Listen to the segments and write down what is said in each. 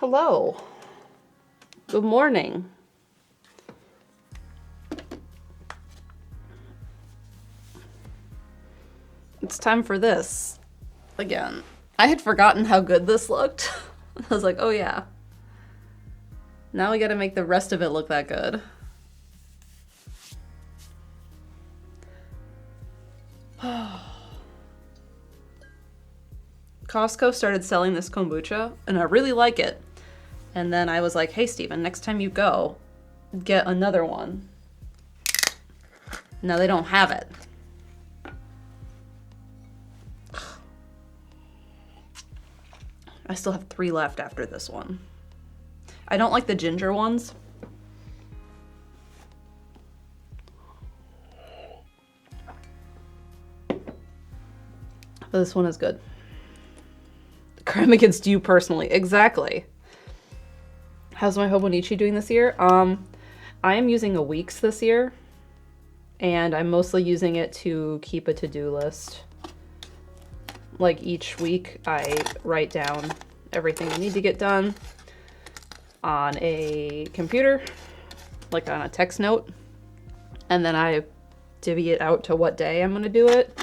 Hello. Good morning. It's time for this again. I had forgotten how good this looked. I was like, oh yeah. Now we gotta make the rest of it look that good. Costco started selling this kombucha, and I really like it. And then I was like, hey Steven, next time you go, get another one. No, they don't have it. I still have 3 left after this one. I don't like the ginger ones. But this one is good. Crime against you personally. Exactly. How's my Hobonichi doing this year? I am using a Weeks this year. And I'm mostly using it to keep a to-do list. Like each week, I write down everything I need to get done on a computer, like on a text note. And then I divvy it out to what day I'm going to do it.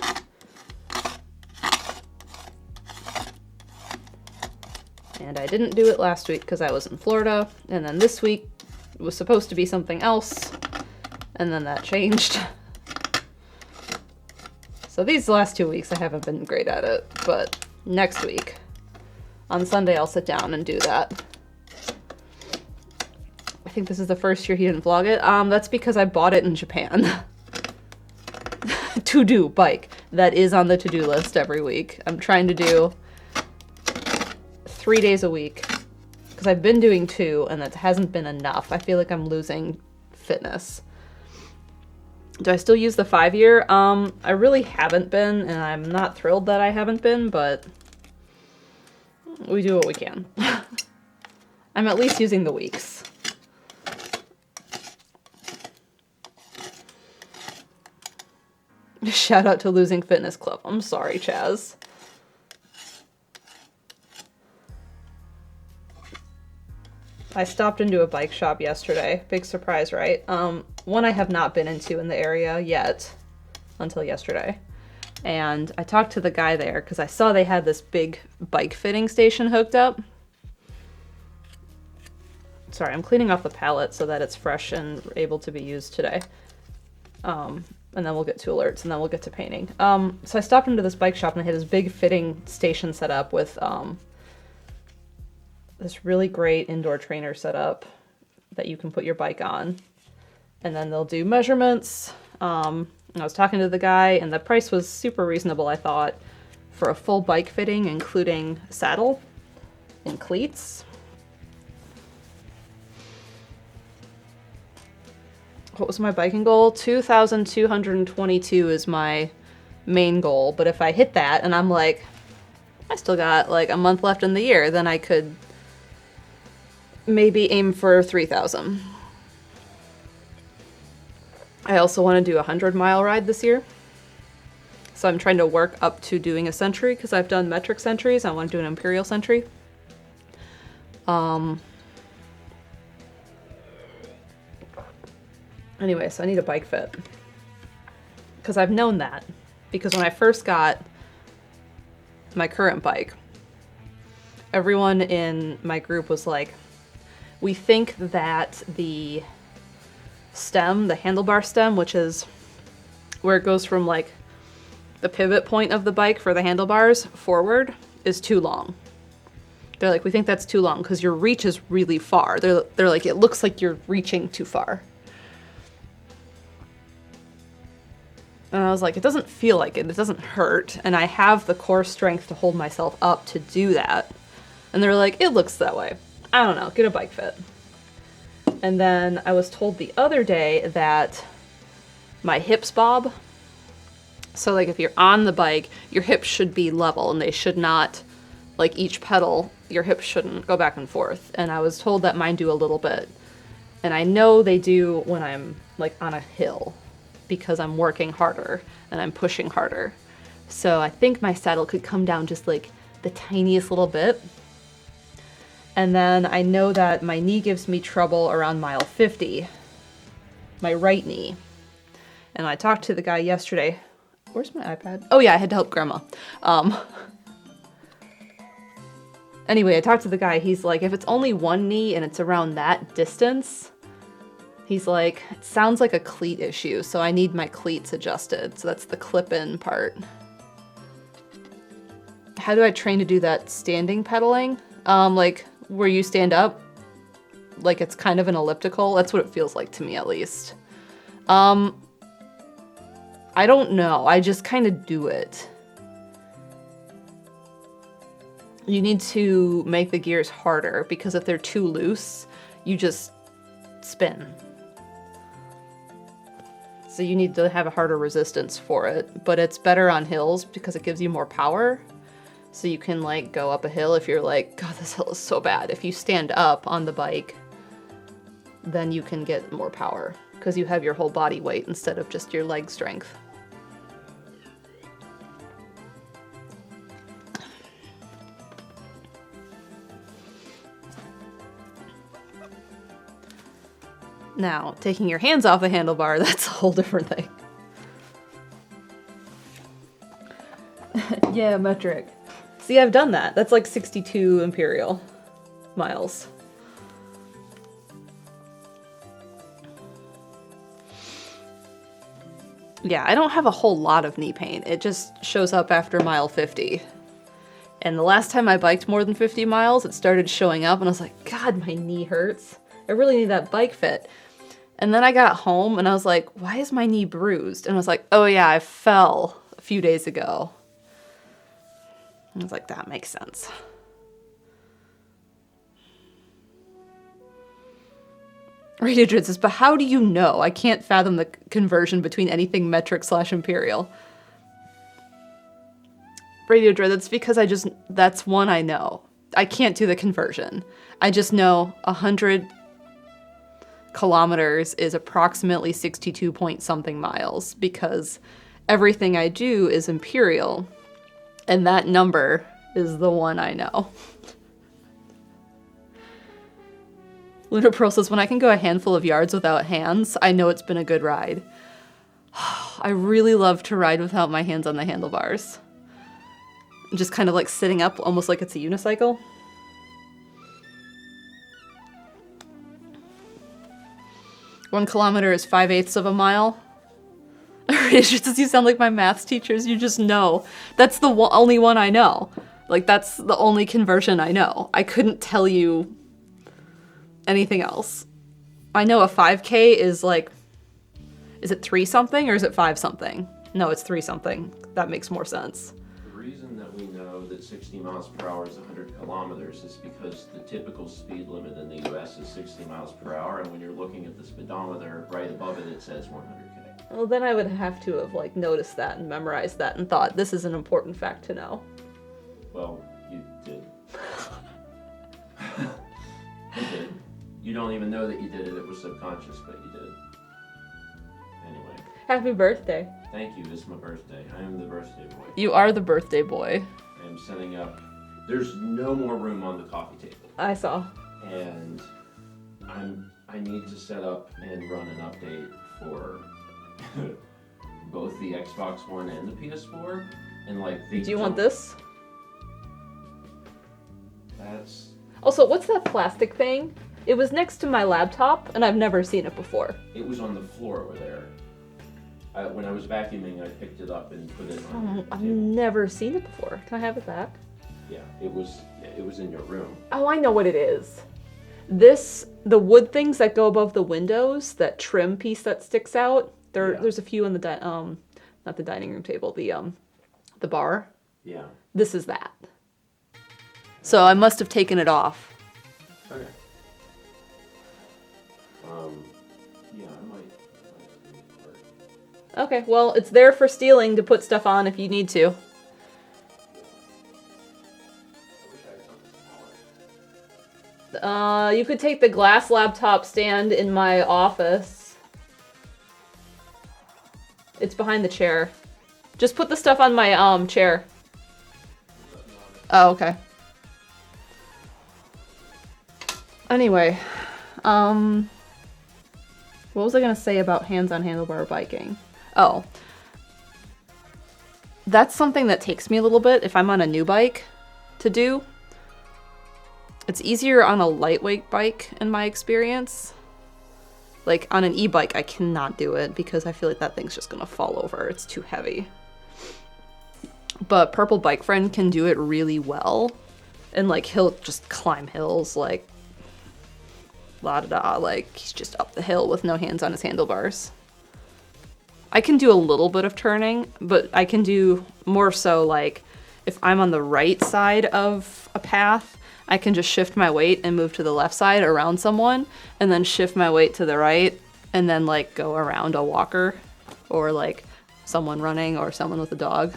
And I didn't do it last week because I was in Florida. And then this week was supposed to be something else. And then that changed. So these last 2 weeks I haven't been great at it. But next week, on Sunday, I'll sit down and do that. I think this is the first year he didn't vlog it. That's because I bought it in Japan. To-do bike. That is on the to-do list every week. I'm trying to do 3 days a week because I've been doing 2 and that hasn't been enough. I feel like I'm losing fitness. Do I still use the 5-year? I really haven't been, and I'm not thrilled that I haven't been, but we do what we can. I'm at least using the Weeks. Shout out to Losing Fitness Club. I'm sorry, Chaz. I stopped into a bike shop yesterday. Big surprise, right? One I have not been into in the area yet until yesterday. And I talked to the guy there because I saw they had this big bike fitting station hooked up. Sorry, I'm cleaning off the palette so that it's fresh and able to be used today. And then we'll get to alerts and then we'll get to painting. So I stopped into this bike shop and they had this big fitting station set up with this really great indoor trainer setup that you can put your bike on. And then they'll do measurements. And I was talking to the guy and the price was super reasonable, I thought, for a full bike fitting, including saddle and cleats. What was my biking goal? 2,222 is my main goal. But if I hit that and I'm like, I still got like a month left in the year, then I could maybe aim for 3,000. I also want to do a 100-mile ride this year. So I'm trying to work up to doing a century because I've done metric centuries. I want to do an imperial century. Anyway, so I need a bike fit. Because I've known that. Because when I first got my current bike, everyone in my group was like, we think that the stem, the handlebar stem, which is where it goes from like the pivot point of the bike for the handlebars forward, is too long. They're like, we think that's too long because your reach is really far. They're like, it looks like you're reaching too far. And I was like, it doesn't feel like it. It doesn't hurt. And I have the core strength to hold myself up to do that. And they're like, it looks that way. I don't know, get a bike fit. And then I was told the other day that my hips bob. So like if you're on the bike, your hips should be level and they should not, like each pedal, your hips shouldn't go back and forth. And I was told that mine do a little bit. And I know they do when I'm like on a hill because I'm working harder and I'm pushing harder. So I think my saddle could come down just like the tiniest little bit. And then I know that my knee gives me trouble around mile 50. My right knee. And I talked to the guy yesterday. Where's my iPad? Oh yeah, I had to help Grandma. Anyway, I talked to the guy. He's like, if it's only one knee and it's around that distance, he's like, it sounds like a cleat issue, so I need my cleats adjusted. So that's the clip-in part. How do I train to do that standing pedaling? Like where you stand up, like it's kind of an elliptical. That's what it feels like to me, at least. I don't know. I just kind of do it. You need to make the gears harder because if they're too loose, you just spin. So you need to have a harder resistance for it, but it's better on hills because it gives you more power. So you can like go up a hill if you're like, God, this hill is so bad. If you stand up on the bike, then you can get more power because you have your whole body weight instead of just your leg strength. Now, taking your hands off the handlebar, that's a whole different thing. Yeah, metric. See, I've done that. That's like 62 imperial miles. Yeah, I don't have a whole lot of knee pain. It just shows up after mile 50. And the last time I biked more than 50 miles, it started showing up and I was like, God, my knee hurts. I really need that bike fit. And then I got home and I was like, why is my knee bruised? And I was like, oh yeah, I fell a few days ago. I was like, that makes sense. Radio Dread says, but how do you know? I can't fathom the conversion between anything metric / imperial. Radio Dread, that's because that's one I know. I can't do the conversion. I just know 100 kilometers is approximately 62 point something miles because everything I do is imperial and that number is the one I know. Luna Pearl says, when I can go a handful of yards without hands, I know it's been a good ride. I really love to ride without my hands on the handlebars. Just kind of like sitting up almost like it's a unicycle. 1 kilometer is 5/8 of a mile. It's just, you sound like my maths teachers. You just know. That's the only one I know. Like, that's the only conversion I know. I couldn't tell you anything else. I know a 5K is like, is it 3 something or is it 5 something? No, it's 3 something. That makes more sense. The reason that we know that 60 miles per hour is 100 kilometers is because the typical speed limit in the US is 60 miles per hour, and when you're looking at the speedometer, right above it, it says 100K. Well, then I would have to have like noticed that and memorized that and thought, this is an important fact to know. Well, you did. You did. You don't even know that you did it. It was subconscious, but you did. Anyway. Happy birthday. Thank you. It's my birthday. I am the birthday boy. You are the birthday boy. I am setting up. There's no more room on the coffee table. I saw. And I need to set up and run an update for both the Xbox One and the PS4. And like Do you want this? That's... Also, what's that plastic thing? It was next to my laptop, and I've never seen it before. It was on the floor over there. When I was vacuuming, I picked it up and put it on the I've table. never seen it before. Can I have it back? Yeah, it was in your room. Oh, I know what it is. The wood things that go above the windows, that trim piece that sticks out. There's a few on the not the dining room table, the bar. Yeah. This is that. So I must have taken it off. Okay. Yeah, I might do it. Okay, well, it's there for stealing to put stuff on if you need to. I wish I had something smaller. You could take the glass laptop stand in my office. It's behind the chair. Just put the stuff on my chair. Oh, okay. Anyway, what was I gonna say about hands-on handlebar biking? Oh, that's something that takes me a little bit if I'm on a new bike to do. It's easier on a lightweight bike in my experience. Like on an e-bike, I cannot do it because I feel like that thing's just gonna fall over. It's too heavy. But Purple Bike Friend can do it really well. And like he'll just climb hills like la da da, like he's just up the hill with no hands on his handlebars. I can do a little bit of turning, but I can do more so like if I'm on the right side of a path, I can just shift my weight and move to the left side around someone, and then shift my weight to the right, and then like go around a walker or like someone running or someone with a dog.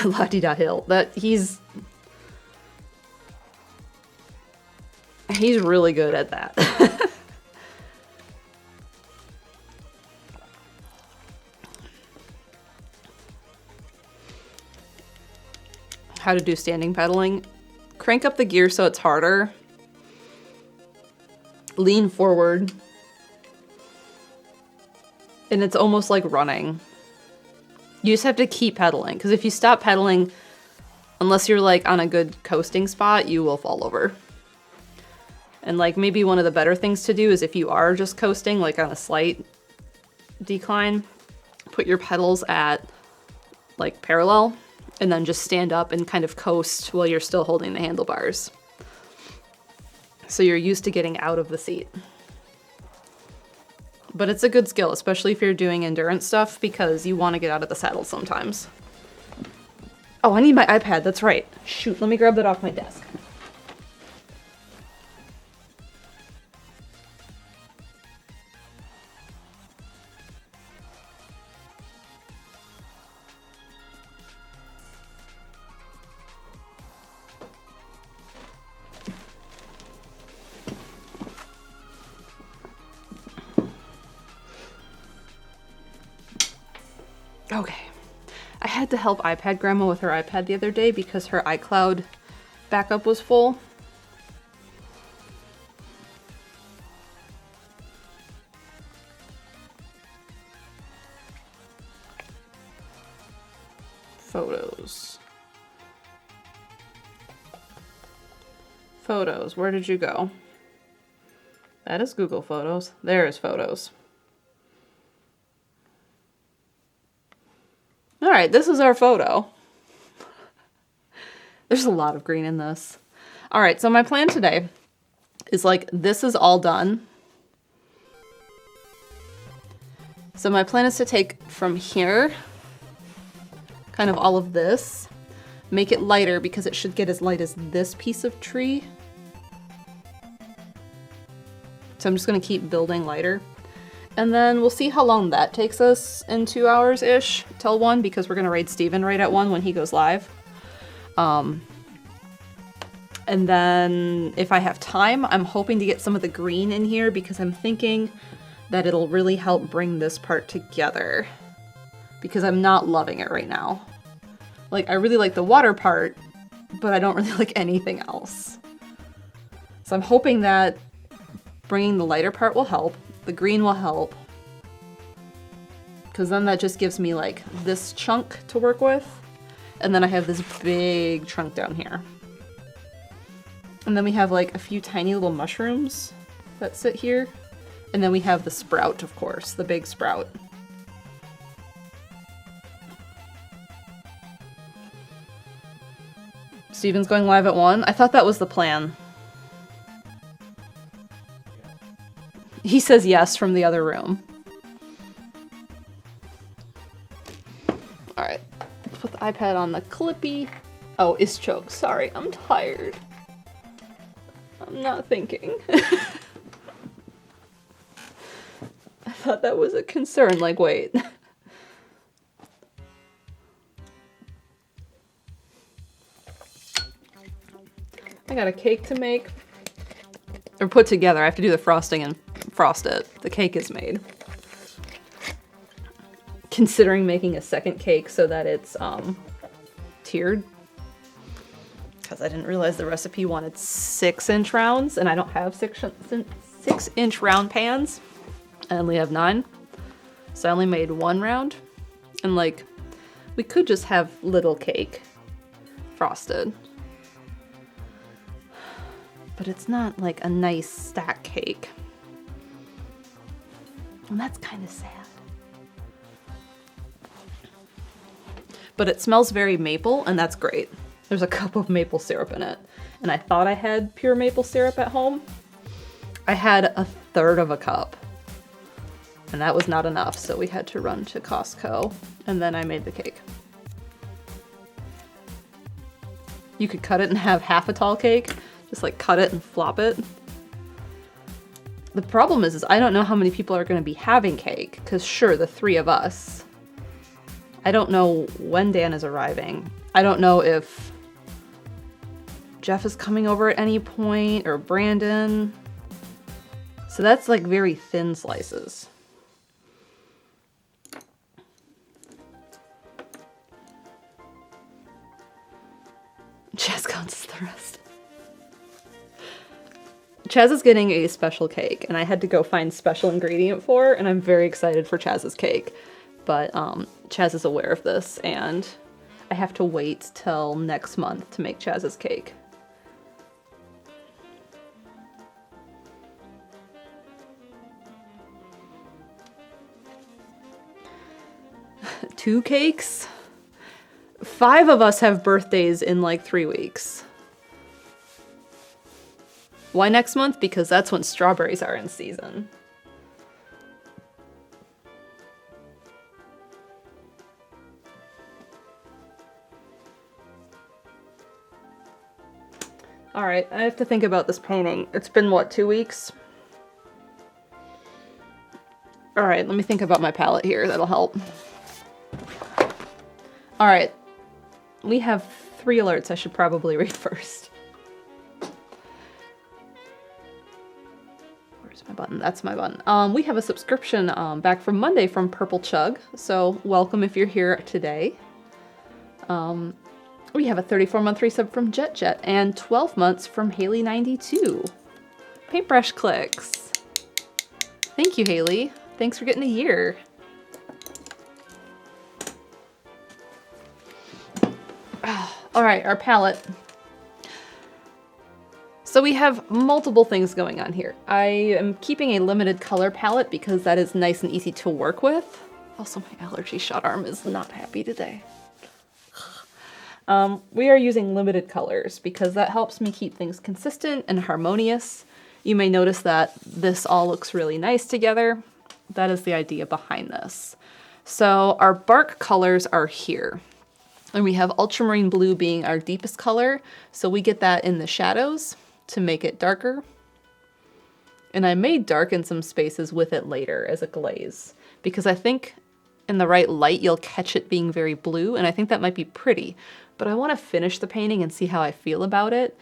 La-di-da hill. He's really good at that. How to do standing pedaling. Crank up the gear so it's harder. Lean forward. And it's almost like running. You just have to keep pedaling, because if you stop pedaling, unless you're like on a good coasting spot, you will fall over. And like maybe one of the better things to do is if you are just coasting, like on a slight decline, put your pedals at like parallel, and then just stand up and kind of coast while you're still holding the handlebars. So you're used to getting out of the seat. But it's a good skill, especially if you're doing endurance stuff, because you want to get out of the saddle sometimes. Oh, I need my iPad, that's right. Shoot, let me grab that off my desk. Okay. I had to help iPad Grandma with her iPad the other day because her iCloud backup was full. Photos. Photos, where did you go? That is Google Photos. There is Photos. All right, this is our photo. There's a lot of green in this. All right, so my plan today is like, this is all done. So my plan is to take from here, kind of all of this, make it lighter because it should get as light as this piece of tree. So I'm just gonna keep building lighter. And then we'll see how long that takes us in 2 hours-ish till 1, because we're gonna raid Steven right at 1 when he goes live. And then if I have time, I'm hoping to get some of the green in here because I'm thinking that it'll really help bring this part together, because I'm not loving it right now. Like, I really like the water part, but I don't really like anything else. So I'm hoping that bringing the lighter part will help. The green will help, because then that just gives me like this chunk to work with, and then I have this big chunk down here. And then we have like a few tiny little mushrooms that sit here, and then we have the sprout, of course, the big sprout. Steven's going live at 1. I thought that was the plan. He says yes from the other room. All right, let's put the iPad on the clippy. Oh, it's choke. Sorry, I'm tired. I'm not thinking. I thought that was a concern, like, wait. I got a cake to make. Or put together. I have to do the frosting and frost it. The cake is made. Considering making a second cake so that it's tiered. because I didn't realize the recipe wanted 6-inch rounds, and I don't have 6-inch round pans. I only have 9. So I only made 1 round. And like, we could just have little cake frosted. But it's not like a nice stack cake. And that's kind of sad. But it smells very maple, and that's great. There's a cup of maple syrup in it. And I thought I had pure maple syrup at home. I had 1/3 of a cup. And that was not enough, so we had to run to Costco. And then I made the cake. You could cut it and have half a tall cake. Just like cut it and flop it. The problem is I don't know how many people are going to be having cake. Because sure, the 3 of us. I don't know when Dan is arriving. I don't know if Jeff is coming over at any point, or Brandon. So that's like very thin slices. Chaz counts the rest. Chaz is getting a special cake, and I had to go find special ingredient for, and I'm very excited for Chaz's cake. But Chaz is aware of this, and I have to wait till next month to make Chaz's cake. Two cakes? 5 of us have birthdays in like 3 weeks. Why next month? Because that's when strawberries are in season. Alright, I have to think about this painting. It's been, what, 2 weeks? Alright, let me think about my palette here. That'll help. Alright. We have 3 alerts I should probably read first. Where's my button? That's my button. We have a subscription back from Monday from Purple Chug, so welcome if you're here today. We have a 34-month resub from Jet Jet and 12 months from Haley92. Paintbrush clicks. Thank you, Haley. Thanks for getting a year. All right, our palette. So we have multiple things going on here. I am keeping a limited color palette because that is nice and easy to work with. Also, my allergy shot arm is not happy today. We are using limited colors because that helps me keep things consistent and harmonious. You may notice that this all looks really nice together. That is the idea behind this. So our bark colors are here. And we have ultramarine blue being our deepest color. So we get that in the shadows to make it darker. And I may darken some spaces with it later as a glaze. Because I think in the right light, you'll catch it being very blue. And I think that might be pretty. But I want to finish the painting and see how I feel about it.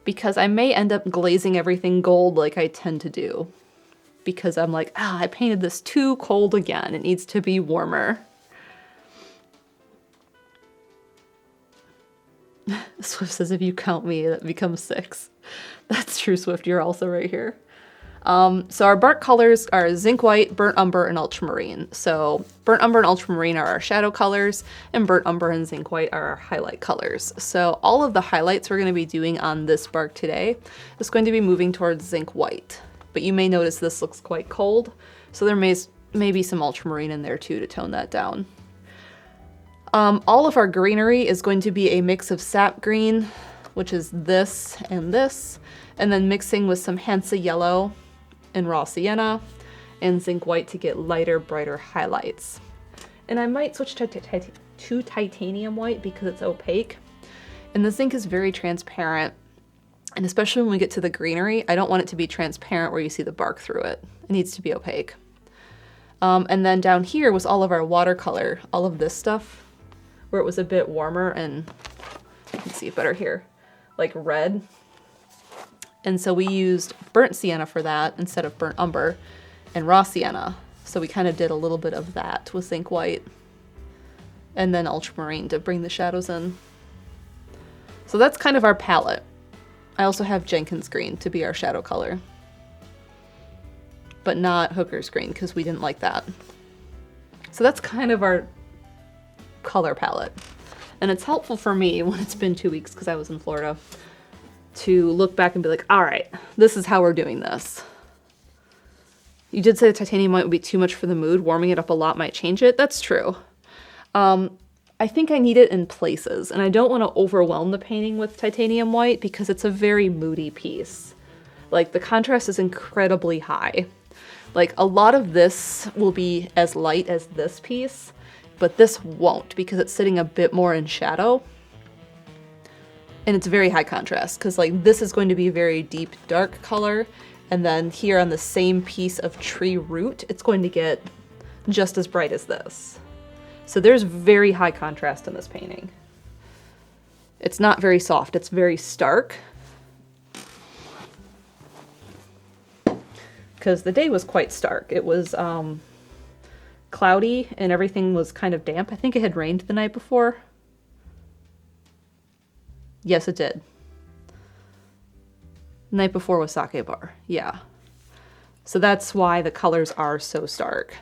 Because I may end up glazing everything gold like I tend to do. Because I'm like, I painted this too cold again. It needs to be warmer. Swift says, if you count me, that becomes 6. That's true, Swift. You're also right here. So our bark colors are zinc white, burnt umber, and ultramarine. So burnt umber and ultramarine are our shadow colors, and burnt umber and zinc white are our highlight colors. So all of the highlights we're going to be doing on this bark today is going to be moving towards zinc white. But you may notice this looks quite cold, so there may be some ultramarine in there too to tone that down. All of our greenery is going to be a mix of sap green, which is this, and then mixing with some Hansa yellow and raw sienna and zinc white to get lighter, brighter highlights. And I might switch to titanium white because it's opaque. And the zinc is very transparent. And especially when we get to the greenery, I don't want it to be transparent where you see the bark through it. It needs to be opaque. And then down here was all of our watercolor, all of this stuff, where it was a bit warmer and you can see it better here, like red. And so we used burnt sienna for that instead of burnt umber and raw sienna. So we kind of did a little bit of that with zinc white and then ultramarine to bring the shadows in. So that's kind of our palette. I also have Jenkins green to be our shadow color, but not Hooker's green because we didn't like that. So that's kind of our color palette. And it's helpful for me when it's been 2 weeks because I was in Florida to look back and be like, all right, this is how we're doing this. You did say the titanium white would be too much for the mood. Warming it up a lot might change it. That's true. I think I need it in places, and I don't want to overwhelm the painting with titanium white because it's a very moody piece. Like, the contrast is incredibly high. Like, a lot of this will be as light as this piece, but this won't because it's sitting a bit more in shadow. And it's very high contrast because, like, this is going to be a very deep dark color, and then here on the same piece of tree root, it's going to get just as bright as this. So there's very high contrast in this painting. It's not very soft, it's very stark. Because the day was quite stark. It was cloudy and everything was kind of damp. I think it had rained the night before. Yes, it did. The night before was sake bar, yeah. So that's why the colors are so stark.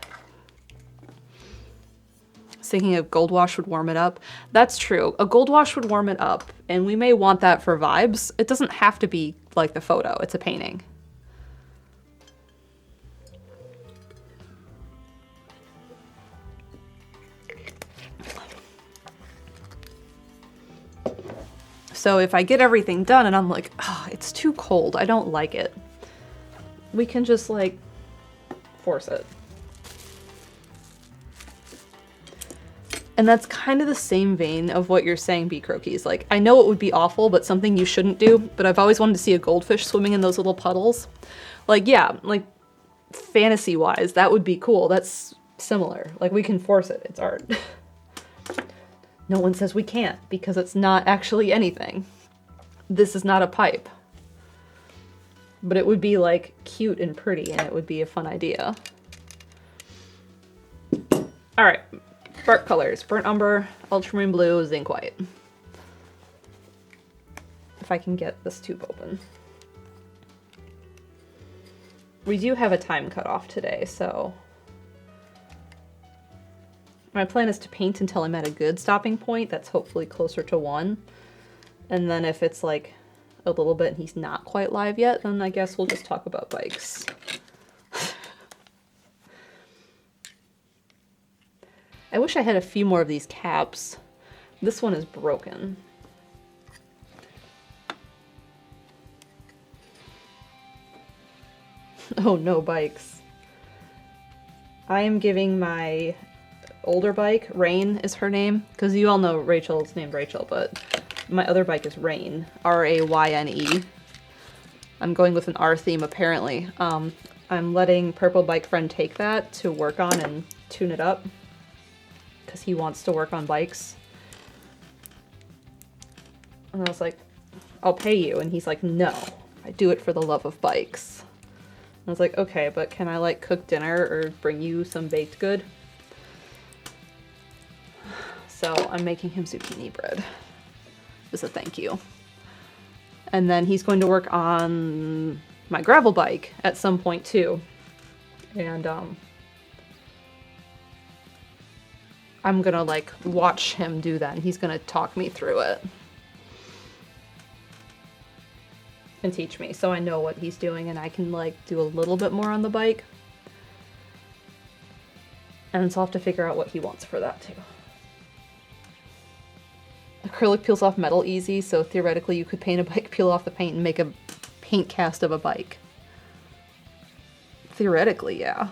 Thinking of gold wash would warm it up. That's true. A gold wash would warm it up, and we may want that for vibes. It doesn't have to be like the photo. It's a painting. So if I get everything done and I'm like, oh, it's too cold, I don't like it, we can just like force it. And that's kind of the same vein of what you're saying, Bee Croquis. Like, I know it would be awful, but something you shouldn't do, but I've always wanted to see a goldfish swimming in those little puddles. Like, yeah, like, fantasy-wise, that would be cool. That's similar. Like, we can force it. It's art. No one says we can't, because it's not actually anything. This is not a pipe. But it would be, like, cute and pretty, and it would be a fun idea. Alright. Bark colors, burnt umber, ultramarine blue, zinc white. If I can get this tube open. We do have a time cutoff today, so my plan is to paint until I'm at a good stopping point that's hopefully closer to 1. And then if it's like a little bit and he's not quite live yet, then I guess we'll just talk about bikes. I wish I had a few more of these caps. This one is broken. Oh no, bikes. I am giving my older bike, Rain is her name, because you all know Rachel's named Rachel, but my other bike is Rain, R-A-Y-N-E. I'm going with an R theme apparently. I'm letting Purple Bike Friend take that to work on and tune it up, because he wants to work on bikes. And I was like, I'll pay you. And he's like, no, I do it for the love of bikes. And I was like, okay, but can I like cook dinner or bring you some baked good? So I'm making him zucchini bread as a thank you. And then he's going to work on my gravel bike at some point too. And I'm gonna like watch him do that and he's gonna talk me through it and teach me so I know what he's doing and I can like do a little bit more on the bike. And so I'll have to figure out what he wants for that too. Acrylic peels off metal easy, so theoretically you could paint a bike, peel off the paint, and make a paint cast of a bike. Theoretically, yeah.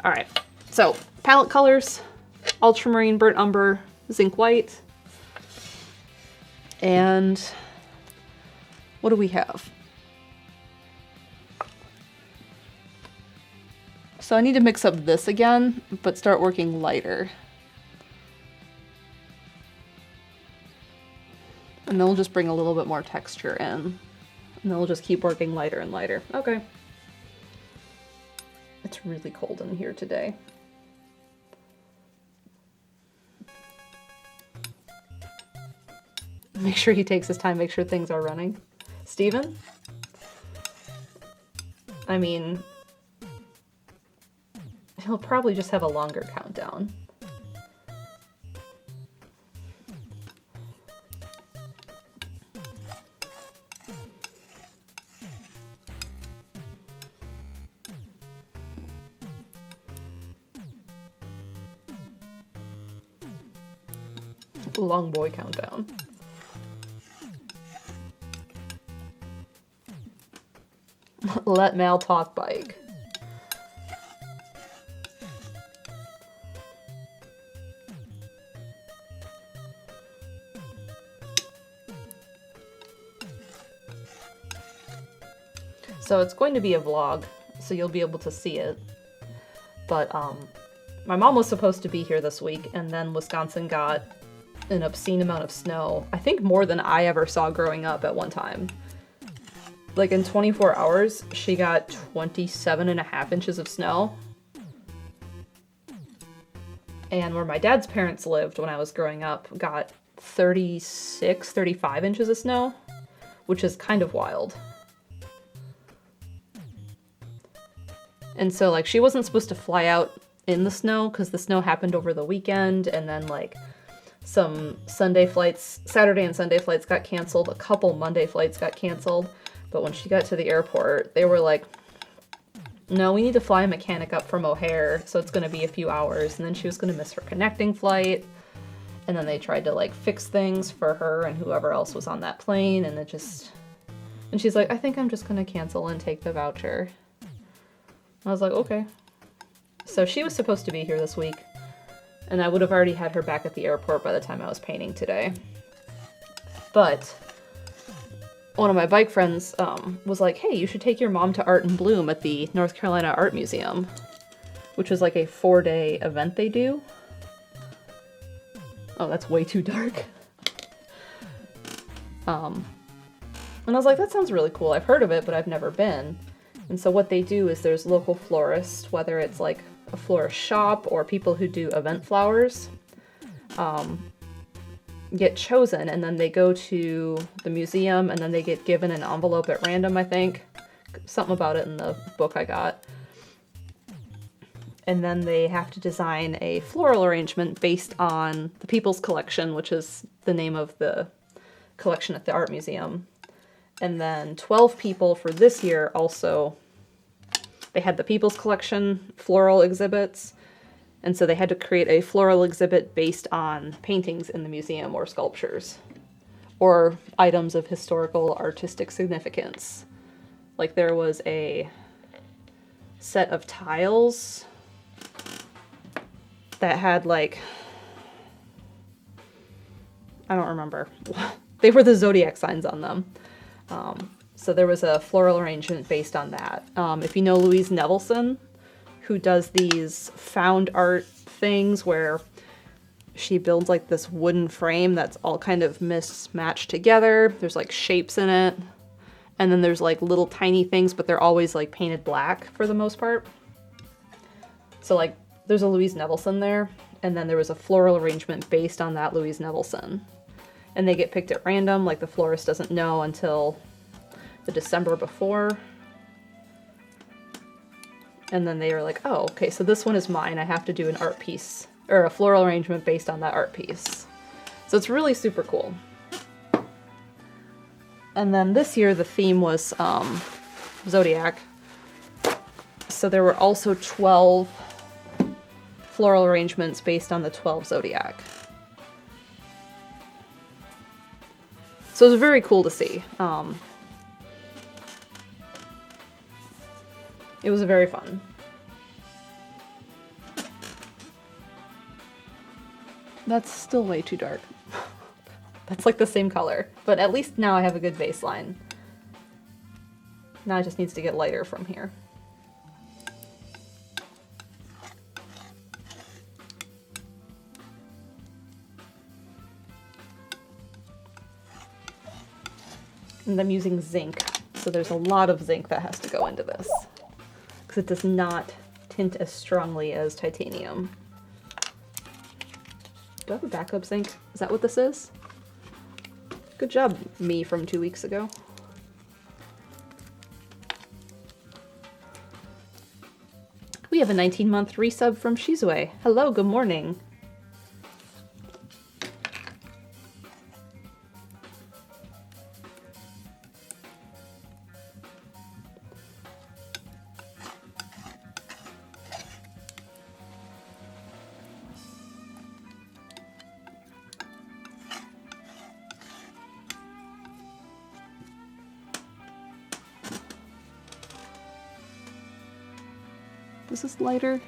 Alright, so palette colors, ultramarine, burnt umber, zinc white, and what do we have? So I need to mix up this again, but start working lighter. And then we'll just bring a little bit more texture in. And then we'll just keep working lighter and lighter. Okay. It's really cold in here today. Make sure he takes his time, make sure things are running. Steven? I mean, he'll probably just have a longer countdown. Long boy countdown. Let Mal talk bike. So it's going to be a vlog, so you'll be able to see it. But my mom was supposed to be here this week, and then Wisconsin got an obscene amount of snow. I think more than I ever saw growing up at one time. Like in 24 hours, she got 27.5 inches of snow. And where my dad's parents lived when I was growing up got 36, 35 inches of snow, which is kind of wild. And so like she wasn't supposed to fly out in the snow because the snow happened over the weekend, and then like some Sunday flights, Saturday and Sunday flights got canceled, a couple Monday flights got canceled. But when she got to the airport, they were like, no, we need to fly a mechanic up from O'Hare, so it's going to be a few hours. And then she was going to miss her connecting flight. And then they tried to like fix things for her and whoever else was on that plane. And and she's like, I think I'm just going to cancel and take the voucher. I was like, okay. So she was supposed to be here this week. And I would have already had her back at the airport by the time I was painting today. But one of my bike friends was like, hey, you should take your mom to Art in Bloom at the North Carolina Art Museum, which is like a 4-day event they do. Oh, that's way too dark. And I was like, that sounds really cool. I've heard of it, but I've never been. And so what they do is there's local florists, whether it's like a florist shop or people who do event flowers, get chosen, and then they go to the museum, and then they get given an envelope at random, I think. Something about it in the book I got. And then they have to design a floral arrangement based on the People's Collection, which is the name of the collection at the art museum. And then 12 people for this year also, they had the People's Collection floral exhibits. And so they had to create a floral exhibit based on paintings in the museum or sculptures or items of historical artistic significance. Like there was a set of tiles that had like, I don't remember. They were the zodiac signs on them. So there was a floral arrangement based on that. If you know Louise Nevelson, who does these found art things where she builds like this wooden frame that's all kind of mismatched together. There's like shapes in it. And then there's like little tiny things, but they're always like painted black for the most part. So like there's a Louise Nevelson there. And then there was a floral arrangement based on that Louise Nevelson. And they get picked at random, like the florist doesn't know until the December before. And then they were like, oh, okay, so this one is mine. I have to do an art piece, or a floral arrangement based on that art piece. So it's really super cool. And then this year the theme was Zodiac. So there were also 12 floral arrangements based on the 12 Zodiac. So it was very cool to see. It was very fun. That's still way too dark. That's like the same color, but at least now I have a good baseline. Now it just needs to get lighter from here. And I'm using zinc, so there's a lot of zinc that has to go into this, because it does not tint as strongly as titanium. Do I have a backup zinc? Is that what this is? Good job, me from 2 weeks ago. We have a 19-month resub from Shizue. Hello, good morning. Is this lighter?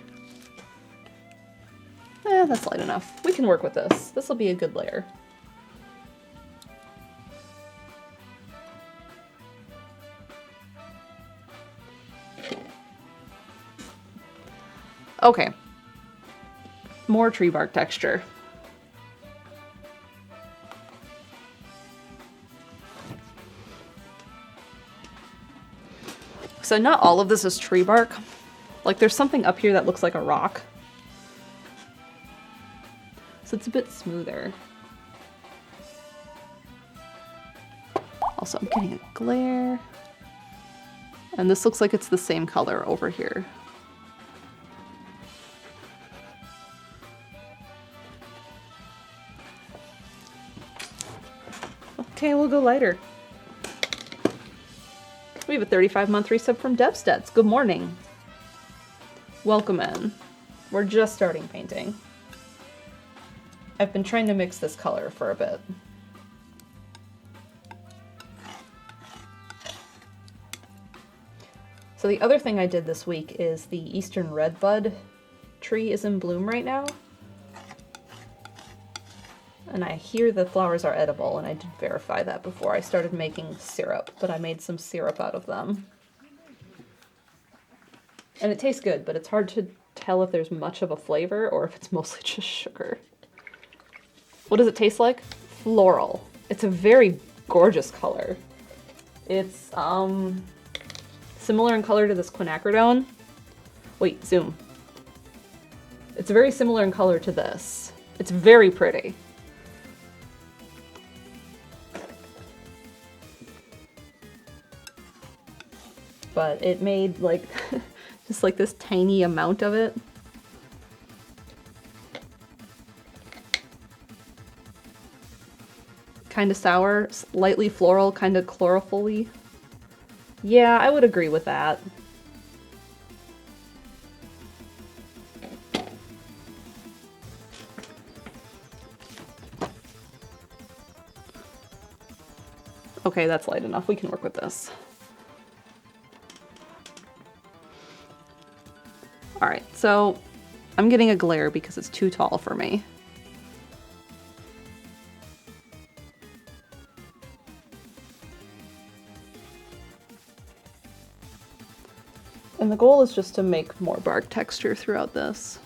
That's light enough. We can work with this. This will be a good layer. Okay. More tree bark texture. So not all of this is tree bark. Like there's something up here that looks like a rock. So it's a bit smoother. Also, I'm getting a glare. And this looks like it's the same color over here. Okay, we'll go lighter. We have a 35-month resub from Devsteds. Good morning. Welcome in. We're just starting painting. I've been trying to mix this color for a bit. So the other thing I did this week is the Eastern Redbud tree is in bloom right now. And I hear the flowers are edible, and I did verify that before I started making syrup, but I made some syrup out of them. And it tastes good, but it's hard to tell if there's much of a flavor or if it's mostly just sugar. What does it taste like? Floral. It's a very gorgeous color. It's similar in color to this quinacridone. Wait, zoom. It's very similar in color to this. It's very pretty. But it made like just like this tiny amount of it. Kind of sour, lightly floral, kind of chlorophyll-y. Yeah, I would agree with that. Okay, that's light enough. We can work with this. All right, so I'm getting a glare because it's too tall for me. And the goal is just to make more bark texture throughout this.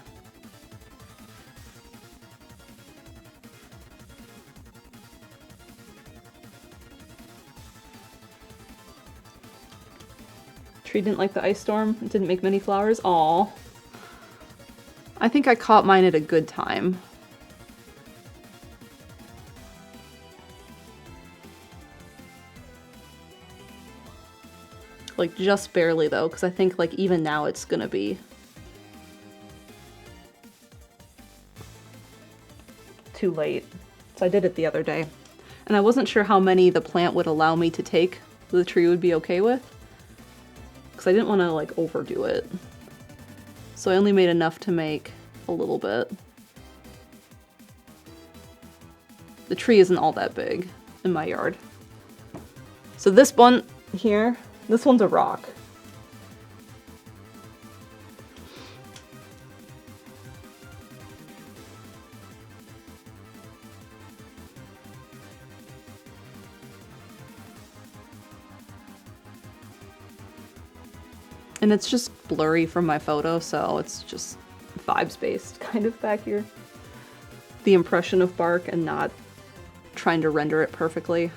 Tree didn't like the ice storm. It didn't make many flowers. Aww. I think I caught mine at a good time. Like just barely though, because I think like even now it's gonna be too late. So I did it the other day. And I wasn't sure how many the plant would allow me to take the tree would be okay with. Because I didn't want to like overdo it. So I only made enough to make a little bit. The tree isn't all that big in my yard. So this one here, this one's a rock. And it's just blurry from my photo, so it's just vibes based kind of back here. The impression of bark and not trying to render it perfectly.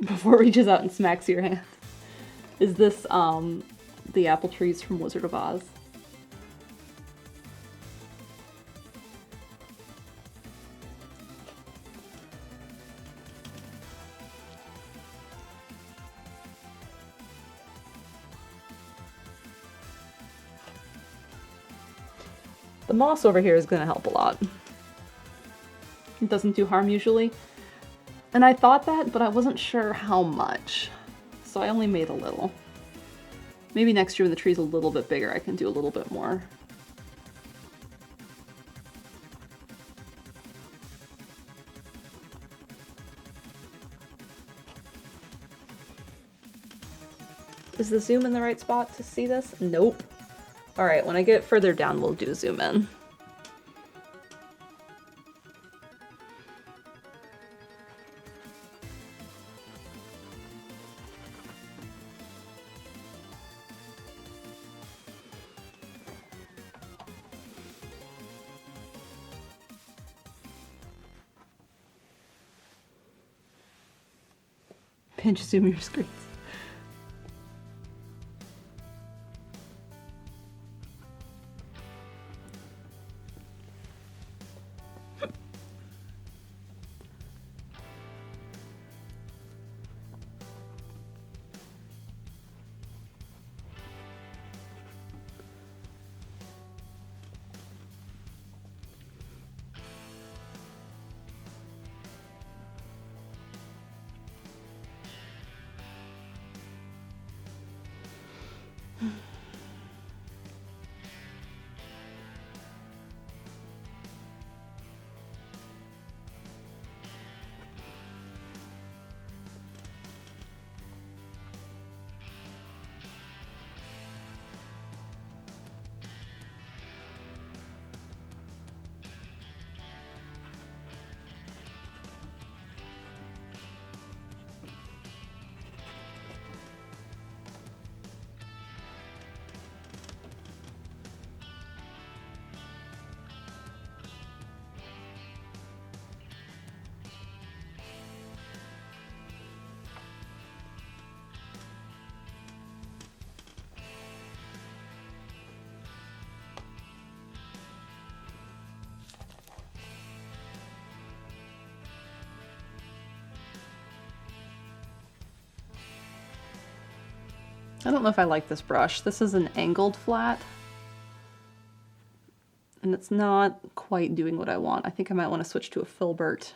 Before it reaches out and smacks your hand. Is this the apple trees from Wizard of Oz? The moss over here is going to help a lot. It doesn't do harm usually. And I thought that, but I wasn't sure how much. So I only made a little. Maybe next year when the tree's a little bit bigger, I can do a little bit more. Is the zoom in the right spot to see this? Nope. Alright, when I get further down, we'll do zoom in. Pinch zoom your screens. I don't know if I like this brush. This is an angled flat. And it's not quite doing what I want. I think I might want to switch to a filbert,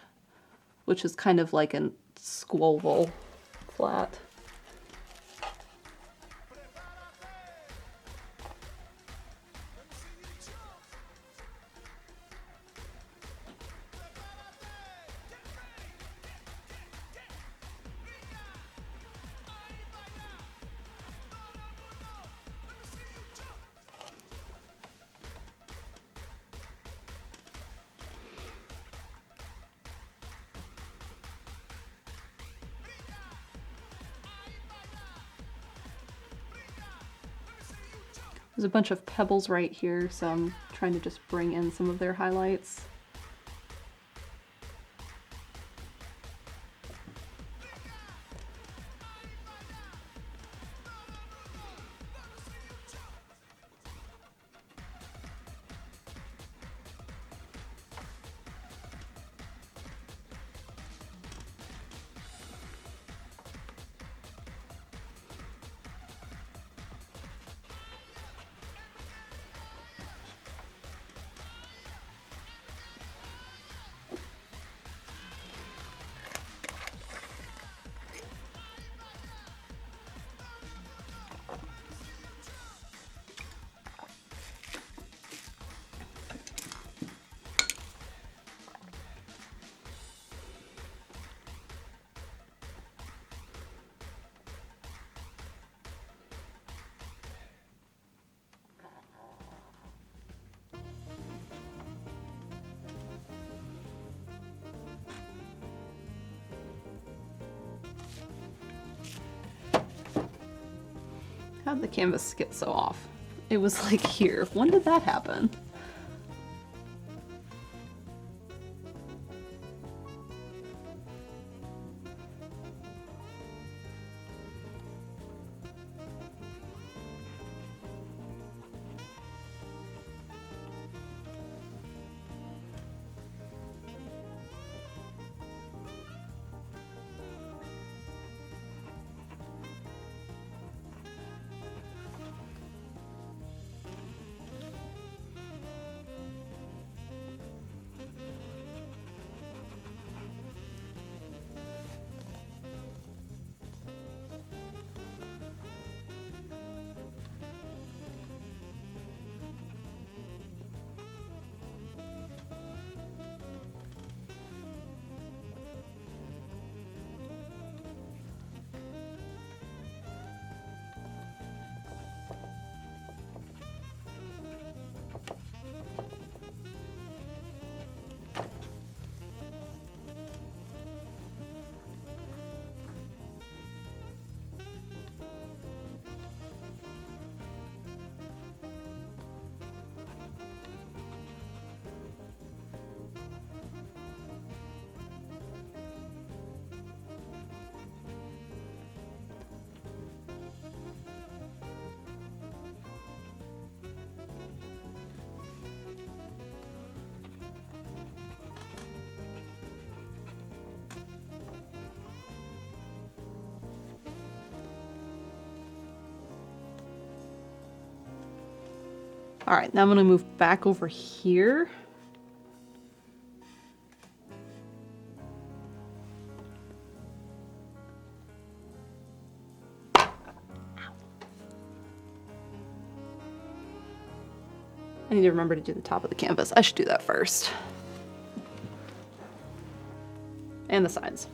which is kind of like a squoval flat. There's a bunch of pebbles right here, so I'm trying to just bring in some of their highlights. How'd the canvas get so off? It was like here. When did that happen? All right, now I'm gonna move back over here. I need to remember to do the top of the canvas. I should do that first. And the sides.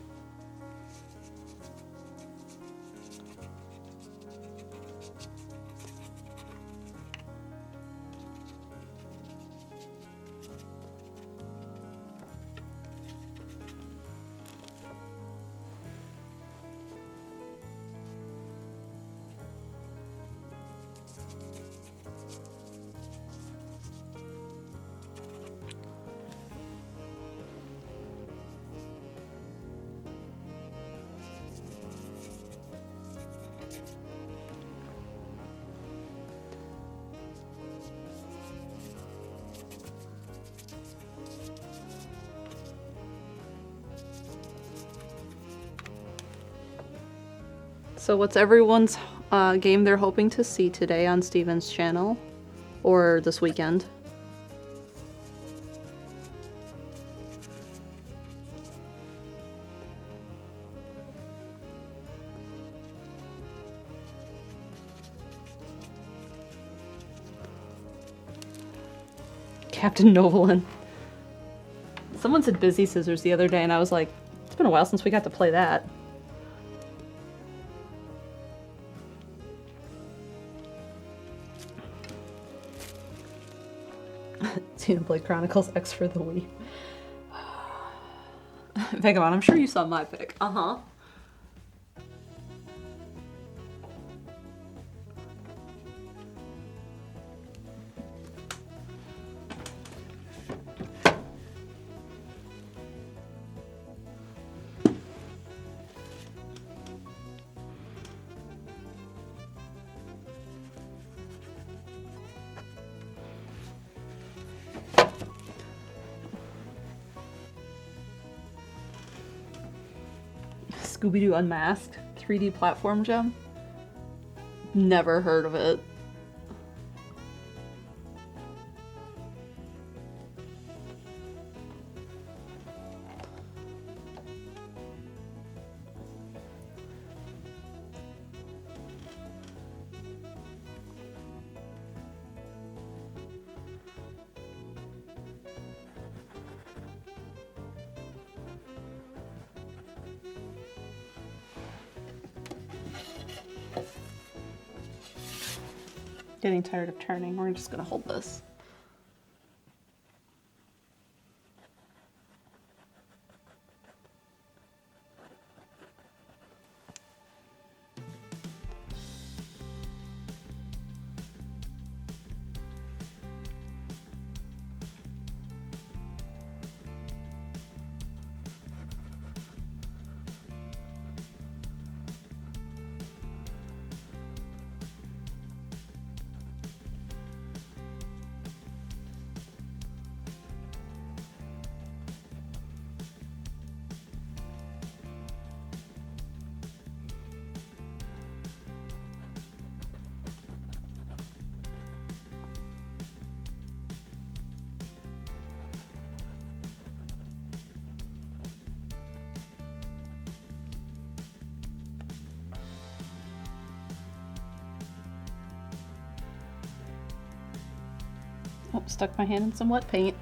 So what's everyone's game they're hoping to see today on Steven's channel? Or this weekend? Captain Novolin. Someone said Busy Scissors the other day and I was like, it's been a while since we got to play that. Xenoblade Chronicles X for the Wii. Vagabond, I'm sure you saw my pic. Uh-huh. Scooby-Doo Unmasked 3D platform gem? Never heard of it. Getting tired of turning. We're just gonna hold this. Oh, stuck my hand in some wet paint.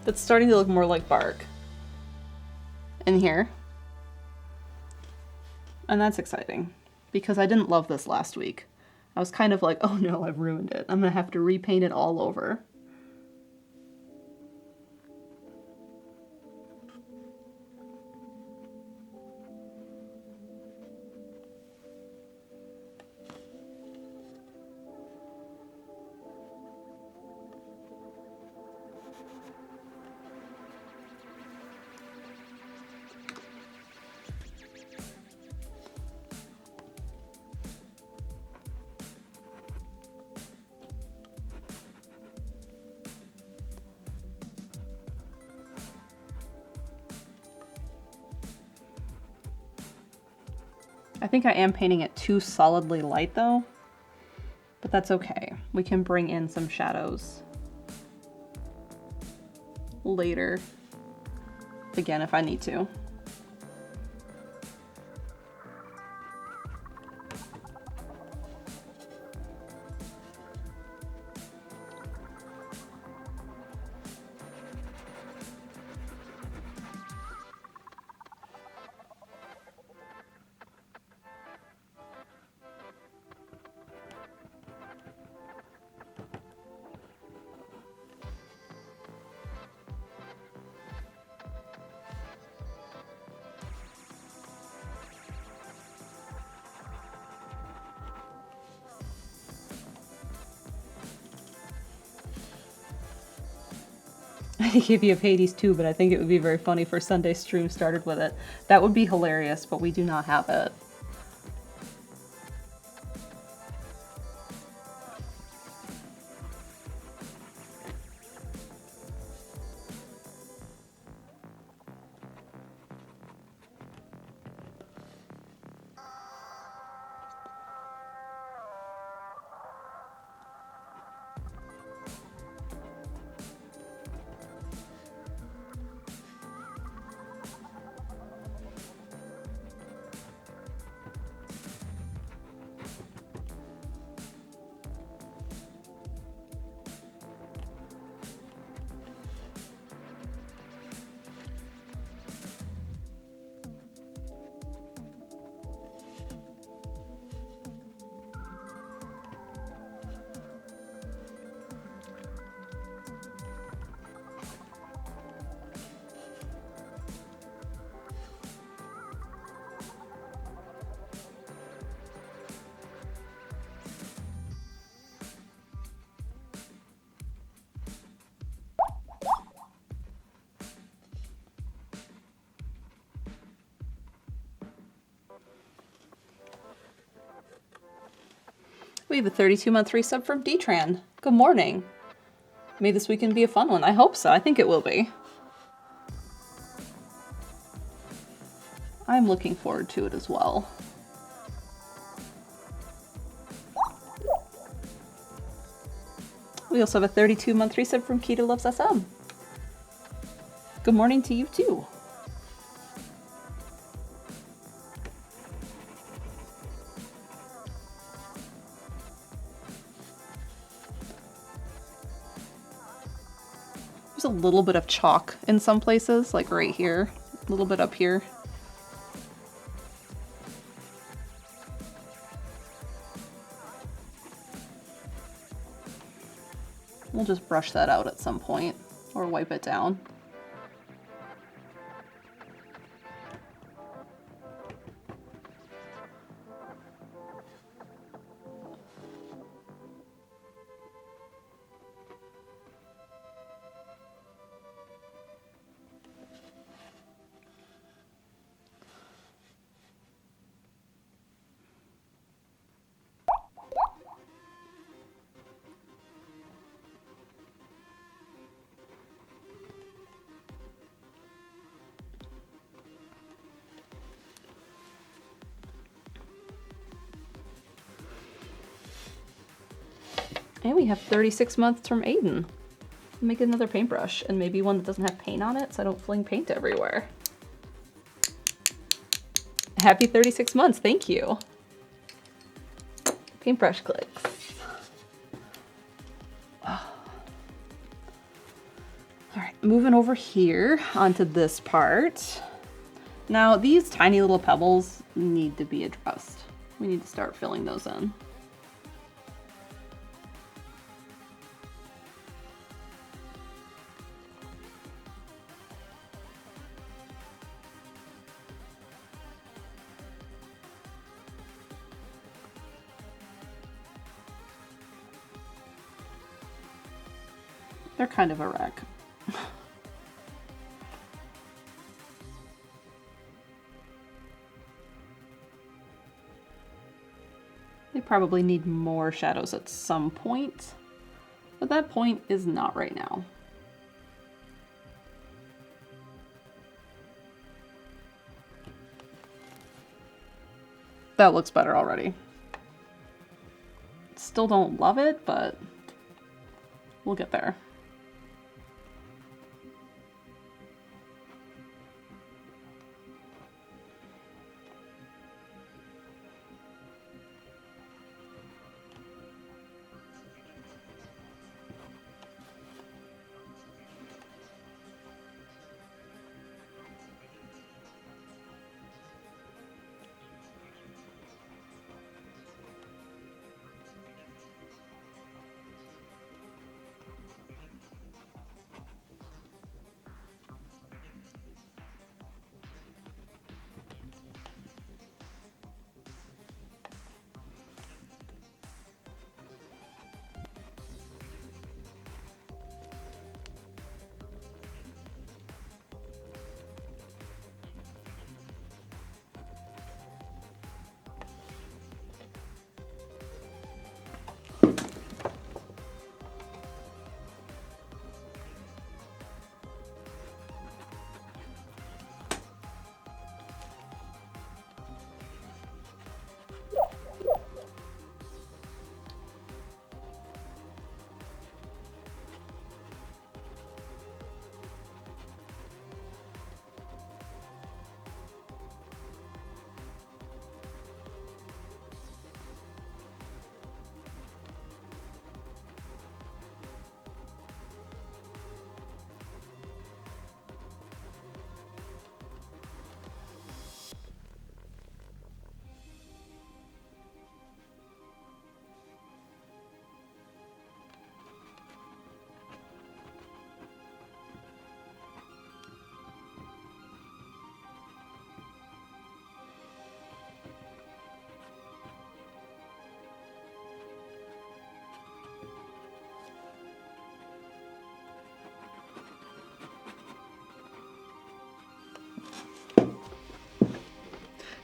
It's starting to look more like bark in here. And that's exciting because I didn't love this last week. I was kind of like, oh no, I've ruined it. I'm gonna have to repaint it all over. I think I am painting it too solidly light though, but that's okay. We can bring in some shadows later, again, if I need to. I think if you have Hades too, but I think it would be very funny for Sunday stream started with it. That would be hilarious, but we do not have it. We have a 32-month resub from D-Tran. Good morning. May this weekend be a fun one. I hope so. I think it will be. I'm looking forward to it as well. We also have a 32-month resub from Keto Loves SM. Good morning to you too. There's a little bit of chalk in some places, like right here, a little bit up here. We'll just brush that out at some point, or wipe it down. And we have 36 months from Aiden. Make another paintbrush, and maybe one that doesn't have paint on it so I don't fling paint everywhere. Happy 36 months, thank you. Paintbrush clicks. All right, moving over here onto this part. Now these tiny little pebbles need to be addressed. We need to start filling those in. They're kind of a wreck. They probably need more shadows at some point, but that point is not right now. That looks better already. Still don't love it, but we'll get there.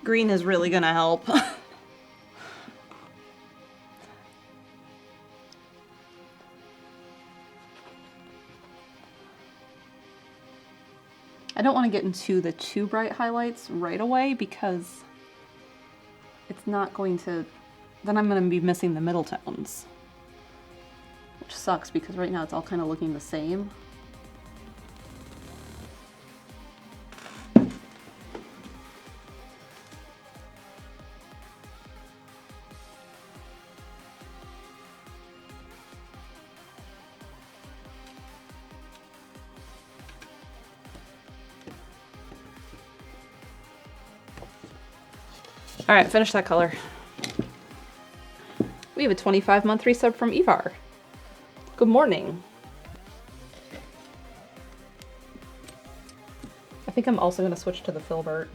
Green is really gonna help. I don't want to get into the too bright highlights right away because it's not going to, then I'm going to be missing the middle tones, which sucks because right now it's all kind of looking the same. All right, finish that color. We have a 25-month resub from Evar. Good morning. I think I'm also going to switch to the filbert.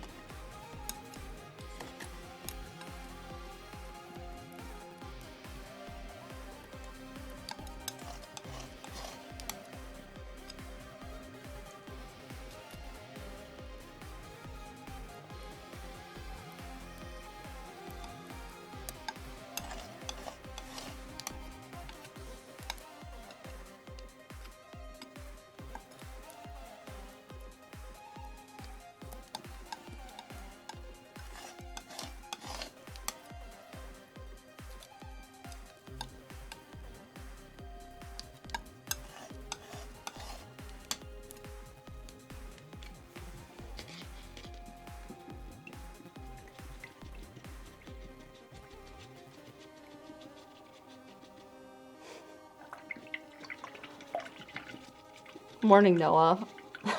Morning, Noah.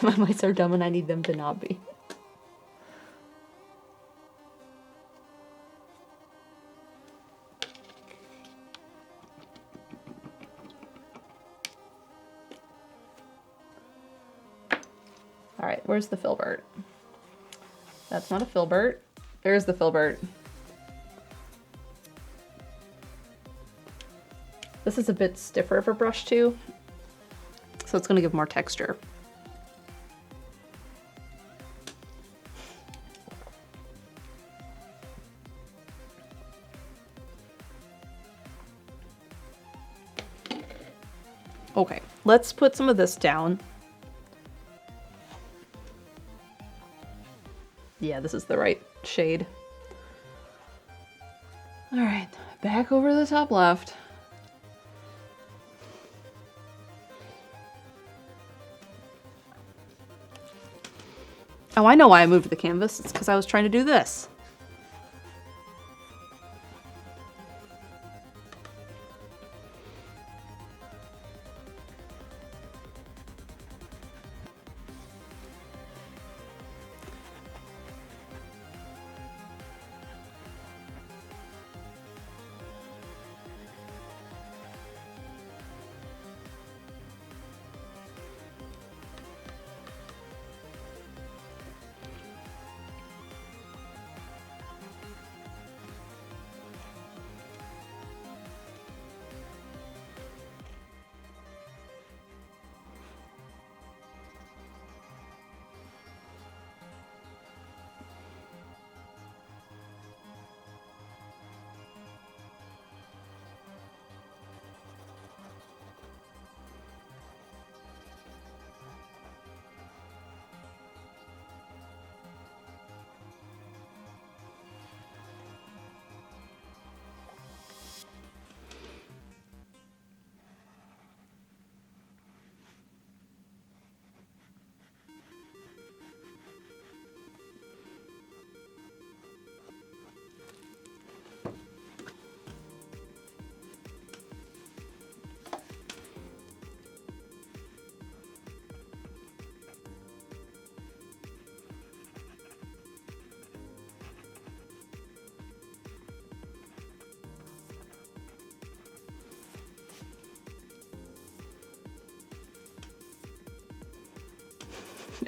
My mice are dumb and I need them to not be. Alright, where's the filbert? That's not a filbert. There's the filbert. This is a bit stiffer of a brush too, so it's going to give more texture. Okay, let's put some of this down. Yeah, this is the right shade. All right, back over to the top left. Oh, I know why I moved the canvas. It's because I was trying to do this.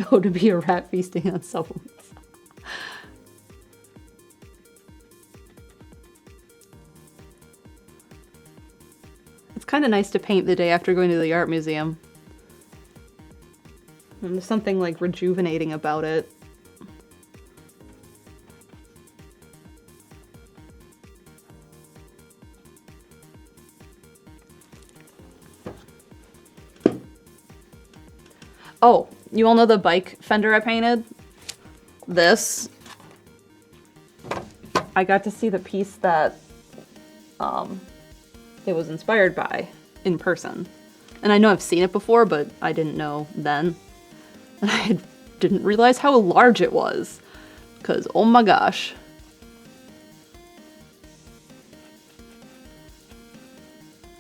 Oh, to be a rat feasting on supplements. It's kind of nice to paint the day after going to the art museum. And there's something like rejuvenating about it. Oh, you all know the bike fender I painted? This. I got to see the piece that it was inspired by in person. And I know I've seen it before, but I didn't know then. And I didn't realize how large it was. Because, oh my gosh.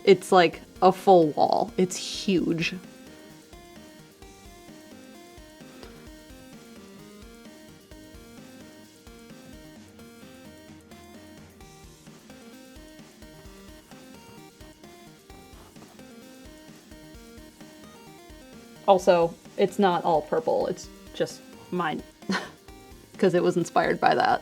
It's like a full wall. It's huge. Also, it's not all purple, it's just mine, because it was inspired by that.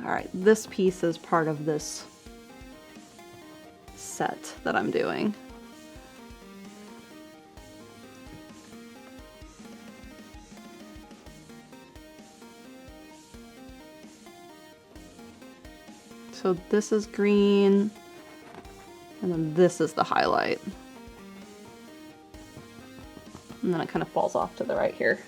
Alright, this piece is part of this set that I'm doing. So this is green, And then this is the highlight. And then it kind of falls off to the right here.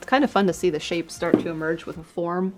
Kind of fun to see the shape start to emerge with a form.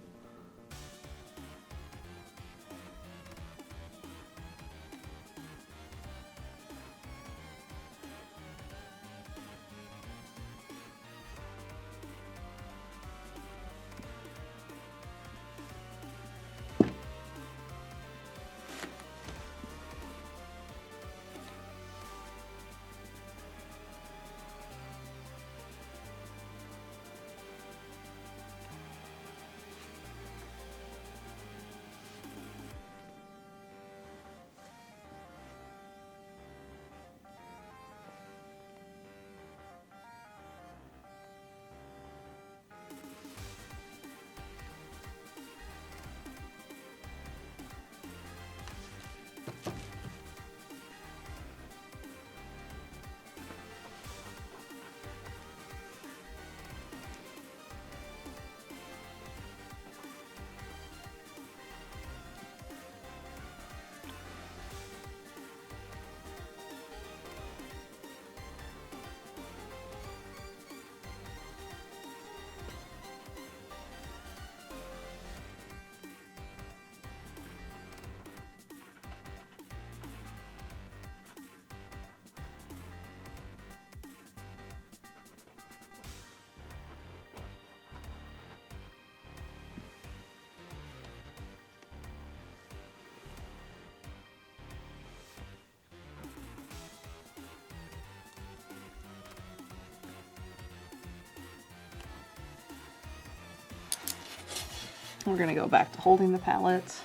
We're gonna go back to holding the palette.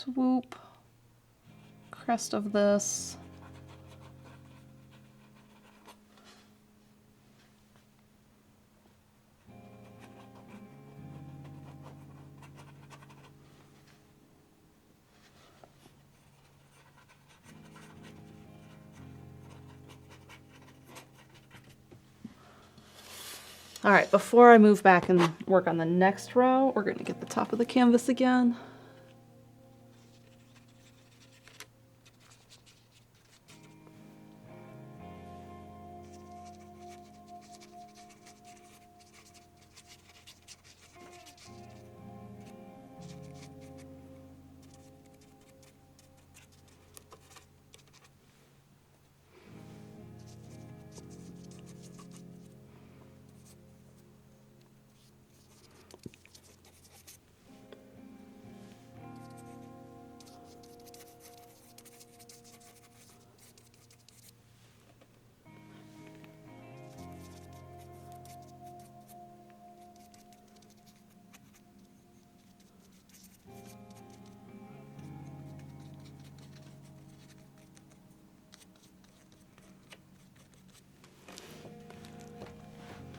Swoop, crest of this. All right, before I move back and work on the next row, we're going to get the top of the canvas again.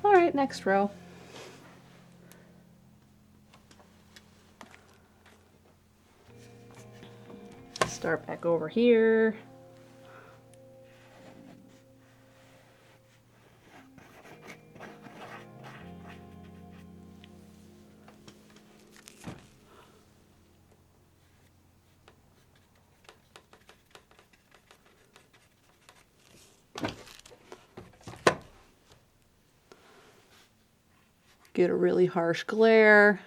All right, next row. Start back over here. Get a really harsh glare.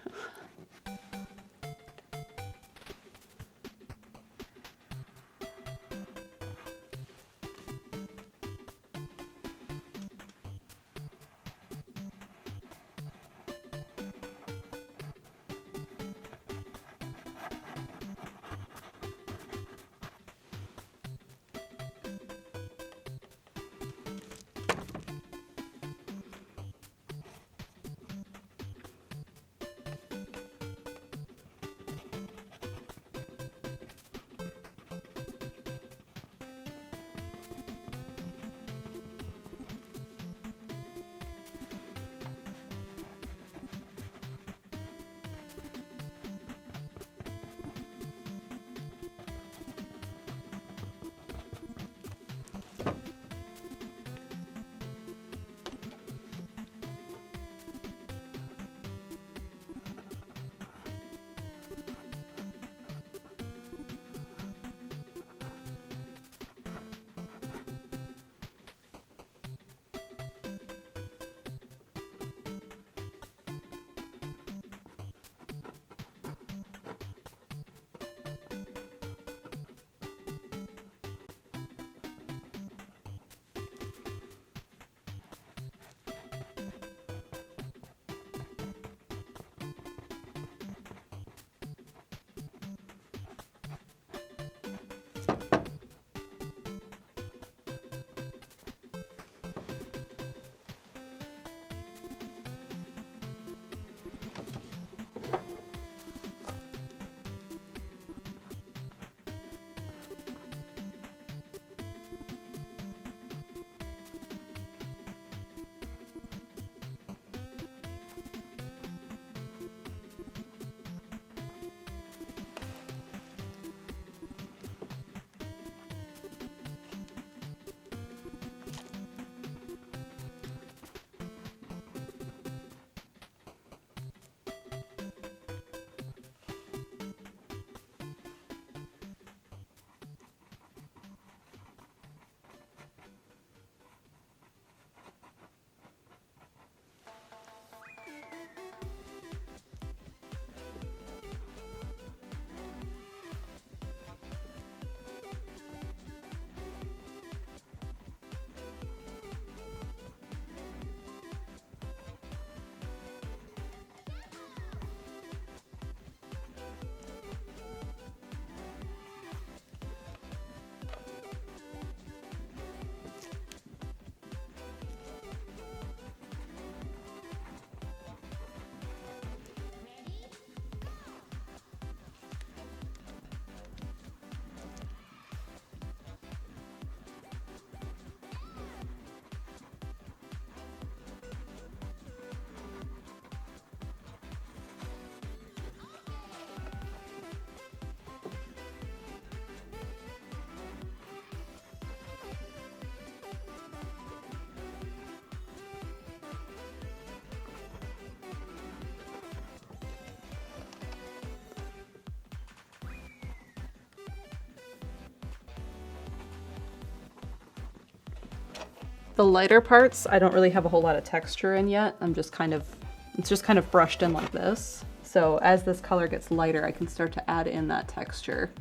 The lighter parts, I don't really have a whole lot of texture in yet. It's just kind of brushed in like this. So as this color gets lighter, I can start to add in that texture.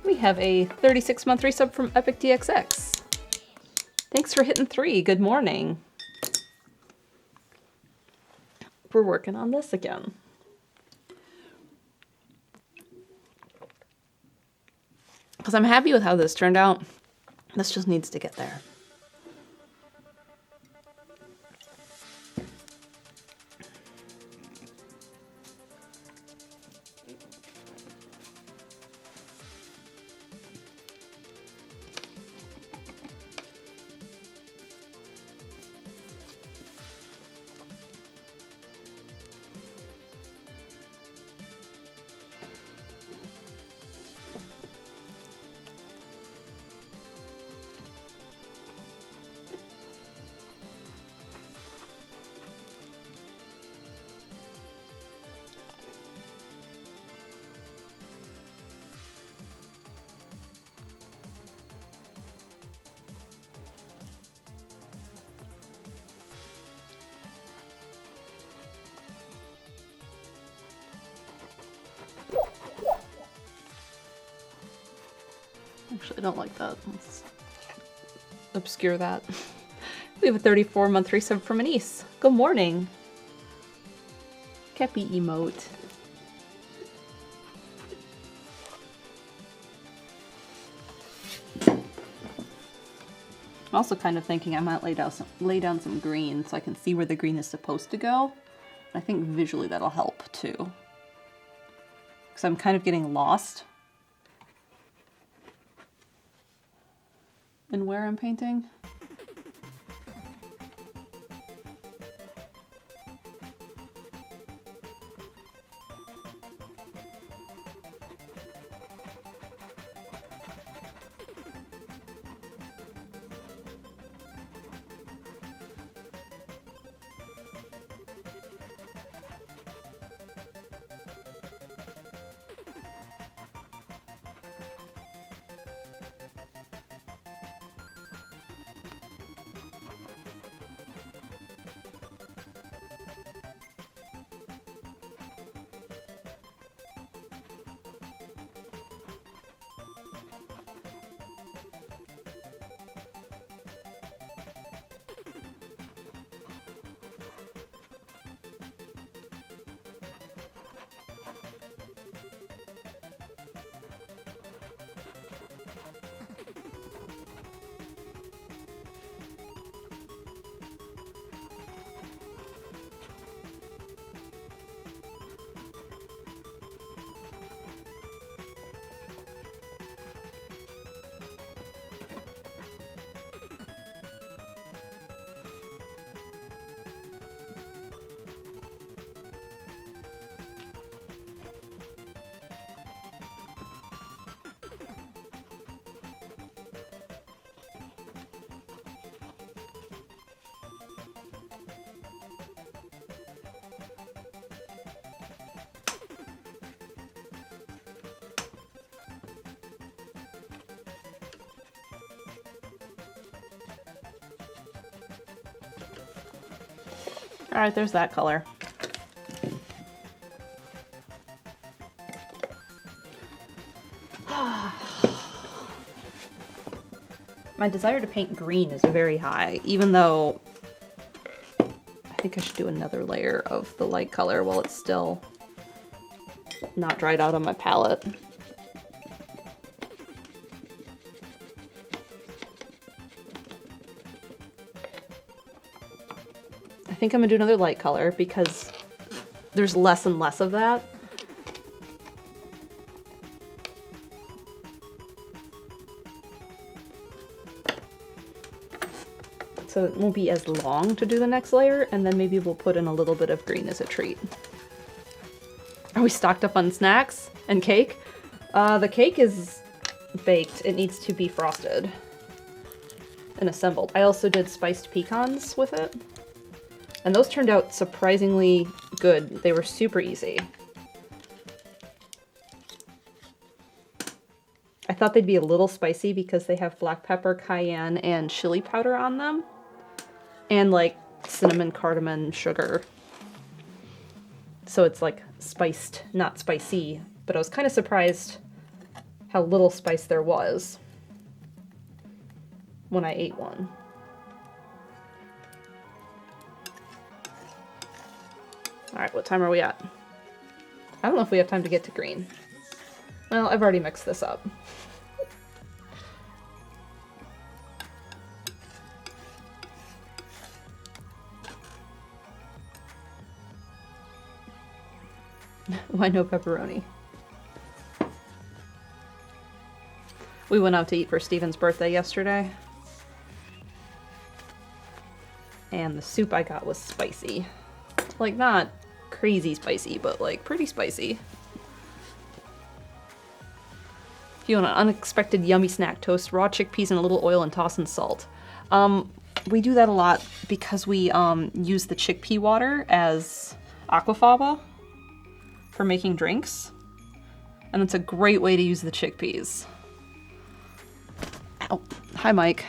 We have a 36-month resub from Epic DXX. Thanks for hitting 3. Good morning. We're working on this again. Because I'm happy with how this turned out. This just needs to get there. Actually, I don't like that. Let's obscure that. We have a 34-month resub from Anise. Good morning. Kepi emote. I'm also kind of thinking I might lay down some green so I can see where the green is supposed to go. I think visually that'll help too. Because I'm kind of getting lost in where I'm painting. All right, there's that color. My desire to paint green is very high, even though I think I should do another layer of the light color while it's still not dried out on my palette. I think I'm gonna do another light color because there's less and less of that. So it won't be as long to do the next layer, and then maybe we'll put in a little bit of green as a treat. Are we stocked up on snacks and cake? The cake is baked. It needs to be frosted and assembled. I also did spiced pecans with it, and those turned out surprisingly good. They were super easy. I thought they'd be a little spicy because they have black pepper, cayenne, and chili powder on them. And like cinnamon, cardamom, sugar. So it's like spiced, not spicy. But I was kind of surprised how little spice there was when I ate one. Alright, what time are we at? I don't know if we have time to get to green. Well, I've already mixed this up. Why no pepperoni? We went out to eat for Steven's birthday yesterday. And the soup I got was spicy. Like, not crazy spicy, but like pretty spicy. If you want an unexpected yummy snack, toast raw chickpeas in a little oil and toss in salt. We do that a lot because we use the chickpea water as aquafaba for making drinks. And it's a great way to use the chickpeas. Ow. Hi, Mike.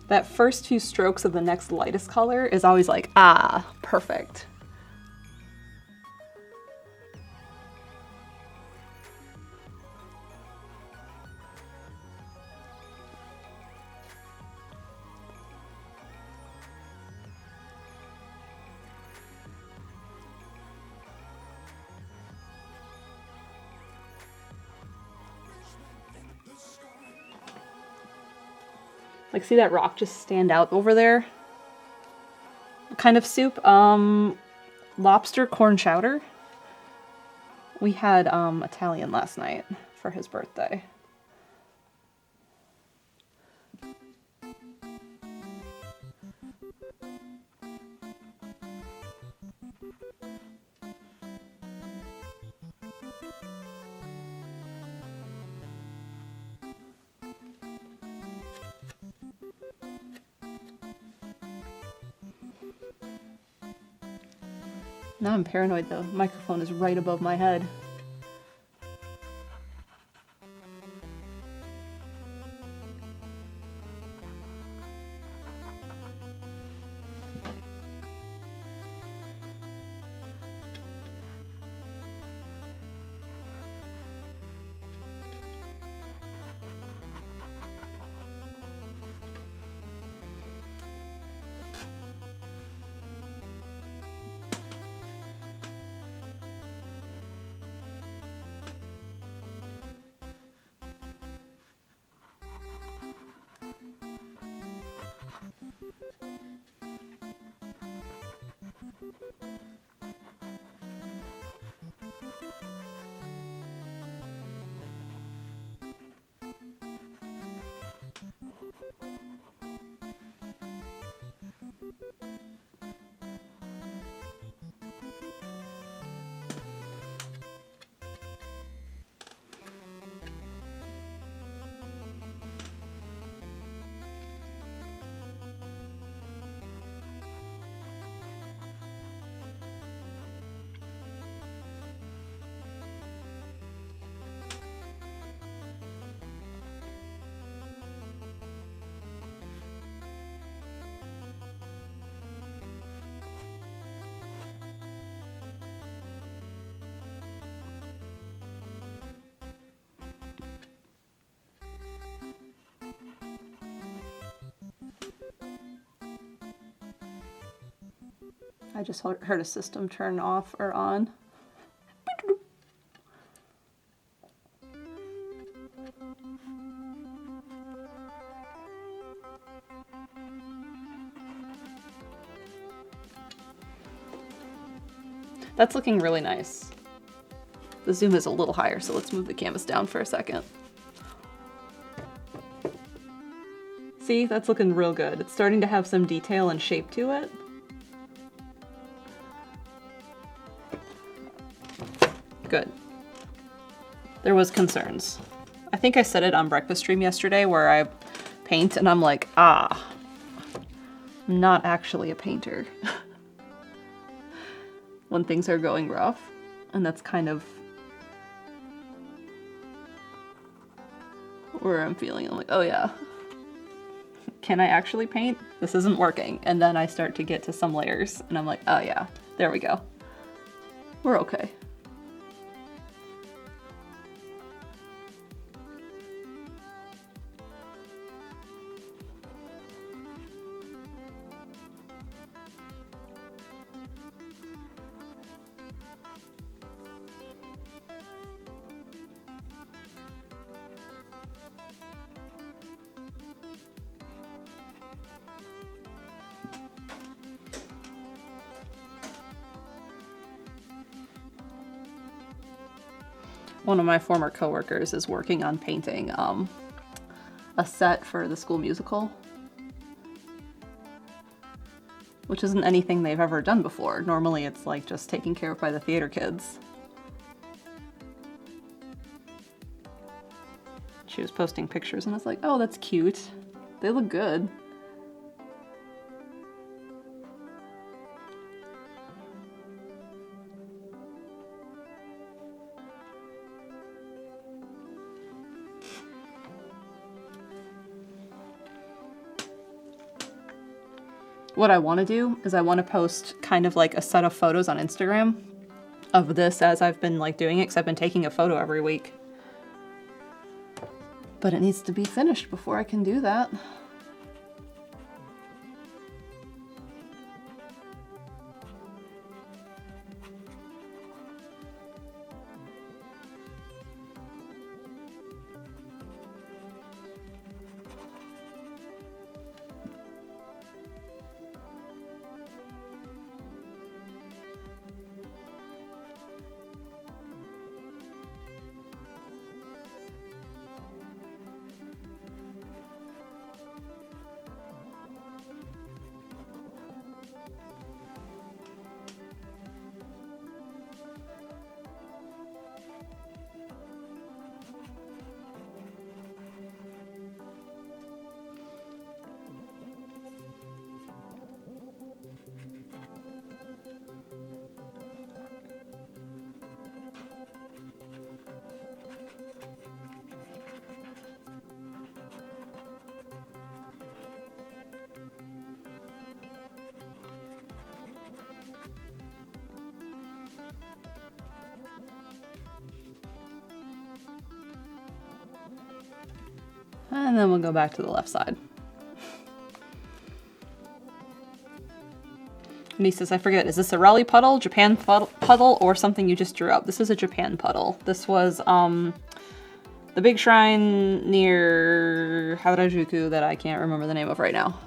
That first few strokes of the next lightest color is always like, ah, perfect. Like, see that rock just stand out over there? What kind of soup? Lobster corn chowder. We had Italian last night for his birthday. Now I'm paranoid, the microphone is right above my head. I just heard a system turn off or on. That's looking really nice. The zoom is a little higher, so let's move the canvas down for a second. See, that's looking real good. It's starting to have some detail and shape to it. Good. There was concerns. I think I said it on breakfast stream yesterday where I paint and I'm like, I'm not actually a painter. When things are going rough. And that's kind of where I'm feeling. I'm like, oh yeah, can I actually paint? This isn't working. And then I start to get to some layers and I'm like, oh yeah, there we go. We're okay. One of my former coworkers is working on painting a set for the school musical, which isn't anything they've ever done before. Normally it's like just taken care of by the theater kids. She was posting pictures and I was like, oh, that's cute. They look good. What I want to do is I want to post kind of like a set of photos on Instagram of this as I've been like doing it, because I've been taking a photo every week. But it needs to be finished before I can do that. And then we'll go back to the left side. And he says, I forget, is this a Raleigh puddle, Japan puddle, or something you just drew up? This is a Japan puddle. This was the big shrine near Harajuku that I can't remember the name of right now.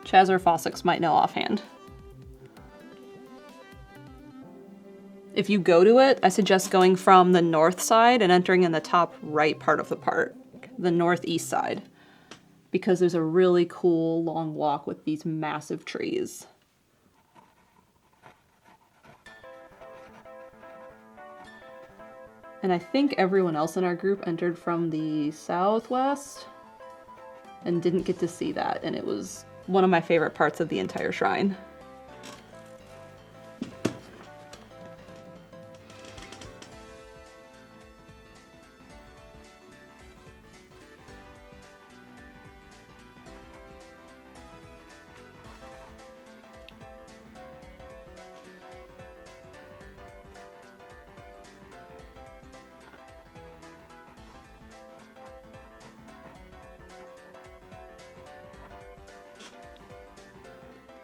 Chaz or Fossix might know offhand. If you go to it, I suggest going from the north side and entering in the top right part of the park, the northeast side, because there's a really cool long walk with these massive trees. And I think everyone else in our group entered from the southwest and didn't get to see that, and it was one of my favorite parts of the entire shrine.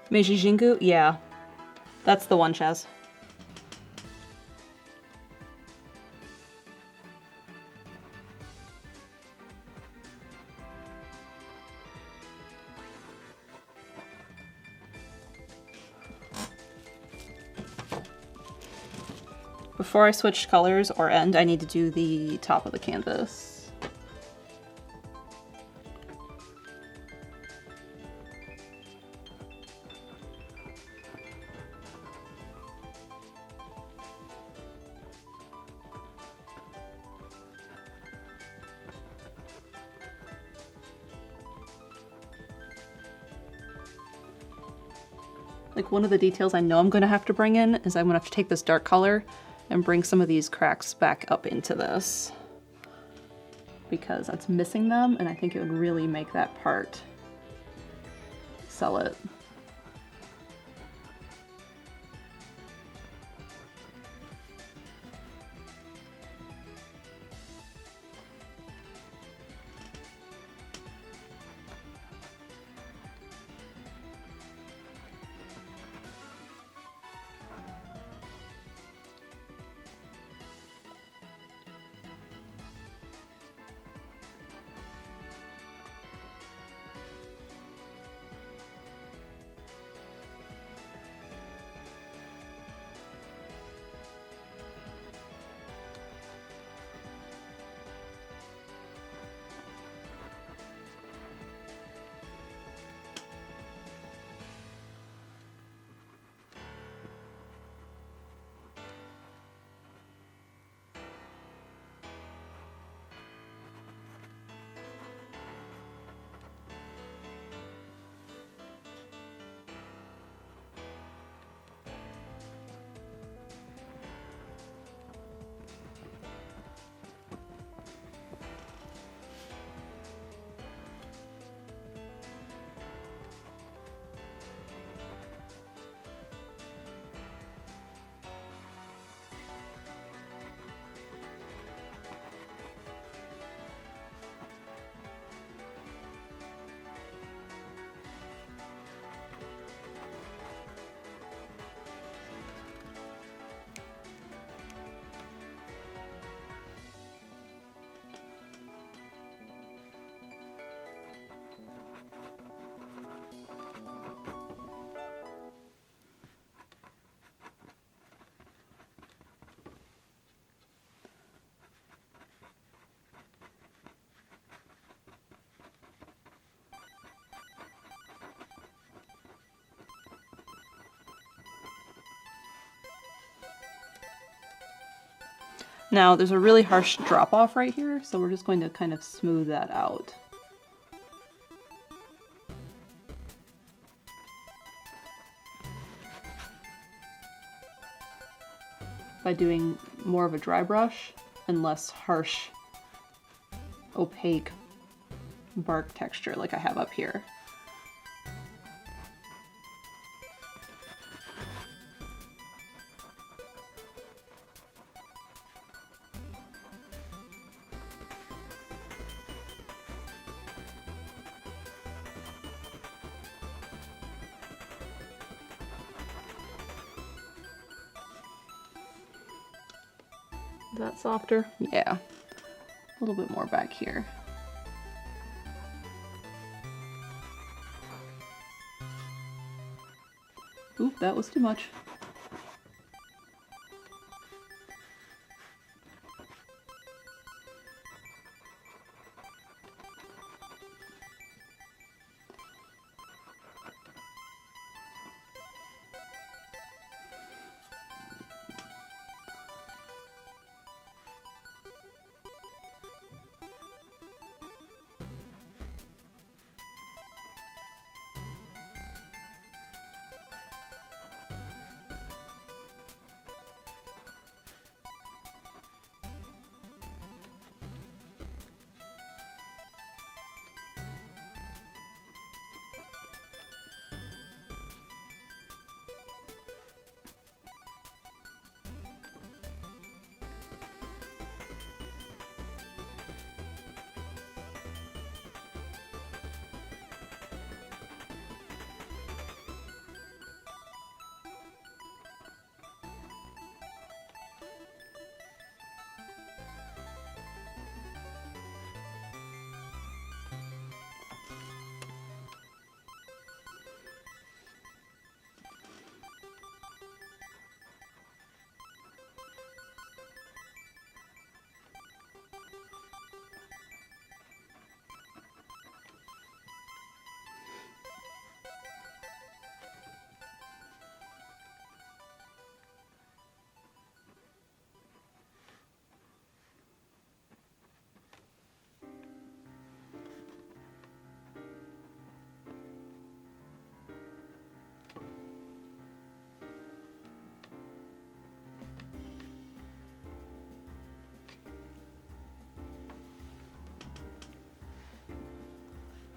Meiji Jingu? Yeah. That's the one, Chaz. Before I switch colors or end, I need to do the top of the canvas. Like, one of the details I know I'm going to have to bring in is I'm going to have to take this dark color and bring some of these cracks back up into this, because that's missing them, and I think it would really make that part sell it. Now, there's a really harsh drop-off right here, so we're just going to kind of smooth that out. By doing more of a dry brush and less harsh, opaque bark texture like I have up here. Is that softer? Yeah. A little bit more back here. Oop, that was too much.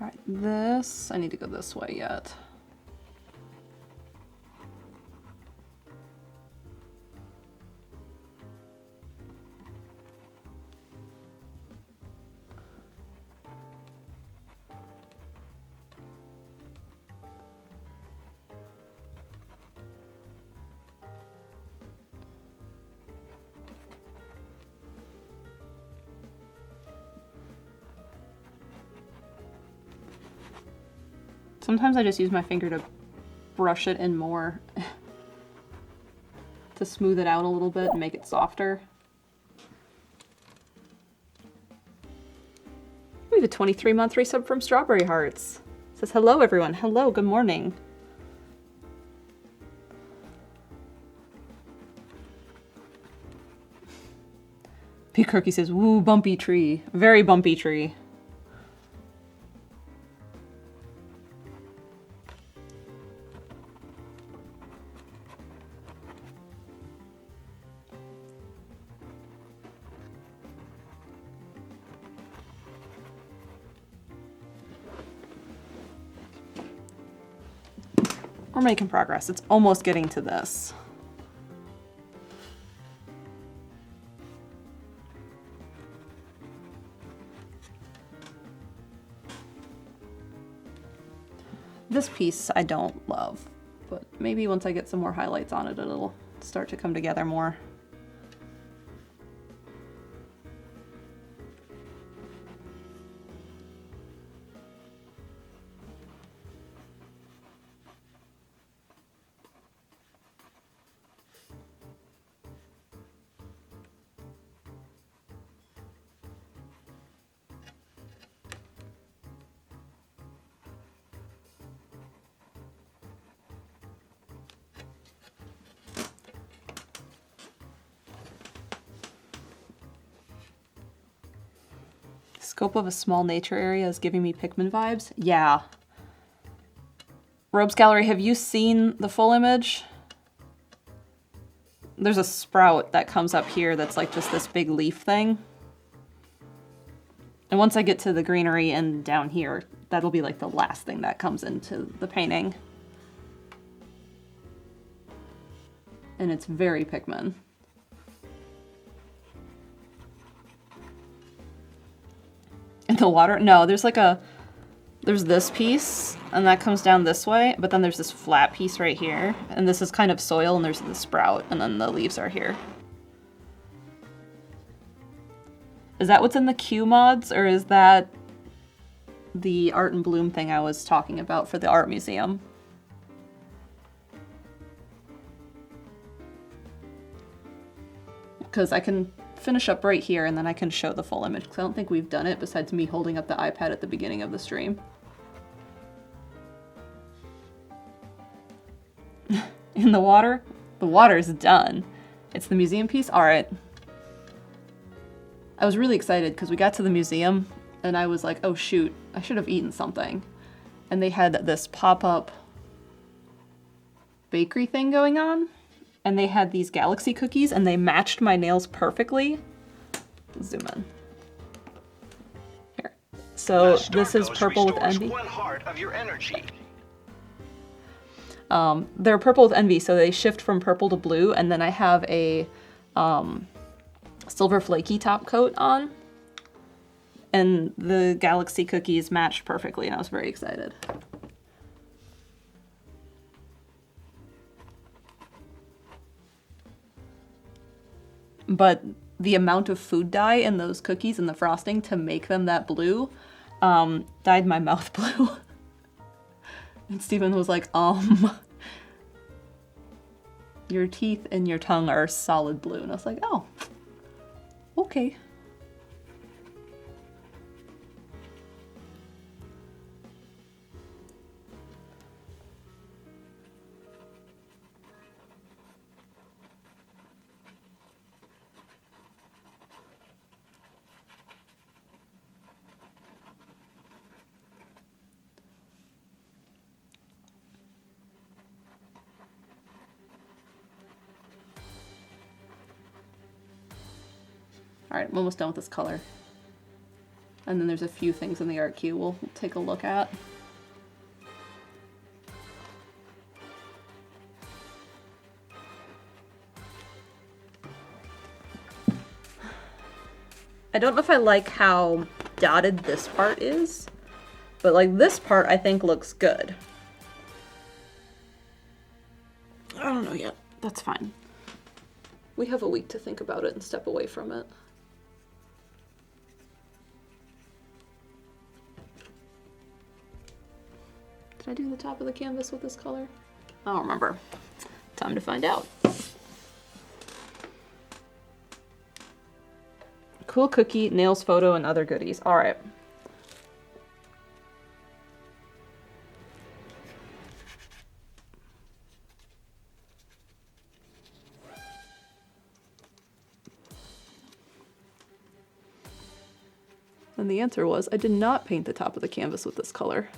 All right, this, I need to go this way yet. Sometimes I just use my finger to brush it in more to smooth it out a little bit and make it softer. We have a 23-month resub from Strawberry Hearts. It says, hello everyone. Hello, good morning. P. Kirky says, woo, bumpy tree. Very bumpy tree. We're making progress. It's almost getting to this. This piece I don't love, but maybe once I get some more highlights on it, it'll start to come together more. Scope of a small nature area is giving me Pikmin vibes. Yeah. Robes Gallery, have you seen the full image? There's a sprout that comes up here that's like just this big leaf thing. And once I get to the greenery and down here, that'll be like the last thing that comes into the painting. And it's very Pikmin. In the water? No, there's like there's this piece, and that comes down this way, but then there's this flat piece right here, and this is kind of soil, and there's the sprout, and then the leaves are here. Is that what's in the Q mods, or is that the Art and Bloom thing I was talking about for the art museum? Because I can finish up right here and then I can show the full image, because I don't think we've done it besides me holding up the iPad at the beginning of the stream. In the water? The water's done. It's the museum piece? Alright. I was really excited because we got to the museum and I was like, oh shoot, I should have eaten something. And they had this pop-up bakery thing going on. And they had these galaxy cookies and they matched my nails perfectly. Zoom in. Here. So this is purple with envy. They're purple with envy, so they shift from purple to blue, and then I have a silver flaky top coat on. And the galaxy cookies matched perfectly, and I was very excited. But the amount of food dye in those cookies and the frosting to make them that blue dyed my mouth blue. And Steven was like, your teeth and your tongue are solid blue. And I was like, oh, okay. All right, I'm almost done with this color. And then there's a few things in the art queue we'll take a look at. I don't know if I like how dotted this part is, but like this part I think looks good. I don't know yet. That's fine. We have a week to think about it and step away from it. Did I do the top of the canvas with this color? I don't remember. Time to find out. Cool cookie, nails photo, and other goodies. All right. And the answer was, I did not paint the top of the canvas with this color.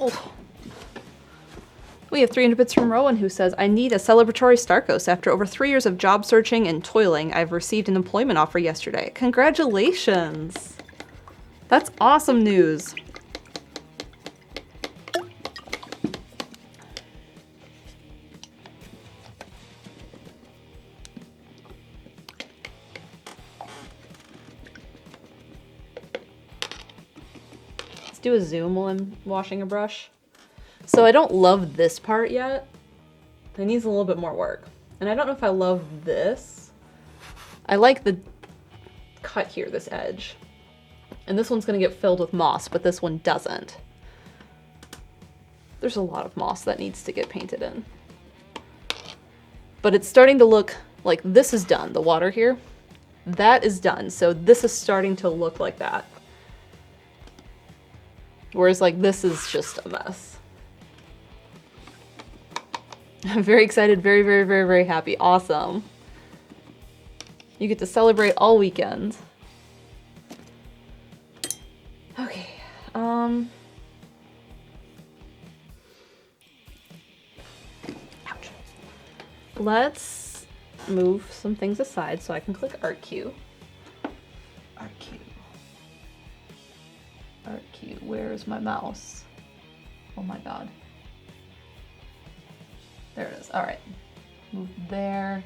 Oh. We have 300 bits from Rowan, who says, I need a celebratory Starkos. After over 3 years of job searching and toiling, I've received an employment offer yesterday. Congratulations! That's awesome news. Let's do a zoom while I'm washing a brush. So I don't love this part yet. It needs a little bit more work. And I don't know if I love this. I like the cut here, this edge. And this one's gonna get filled with moss, but this one doesn't. There's a lot of moss that needs to get painted in. But it's starting to look like this is done, the water here. That is done, so this is starting to look like that. Whereas like this is just a mess. I'm very excited, very, very, very, very happy. Awesome. You get to celebrate all weekend. Okay. Ouch. Let's move some things aside so I can click Art Queue. Art Queue. Art Queue. Where is my mouse? Oh my god. There it is. All right. Move there.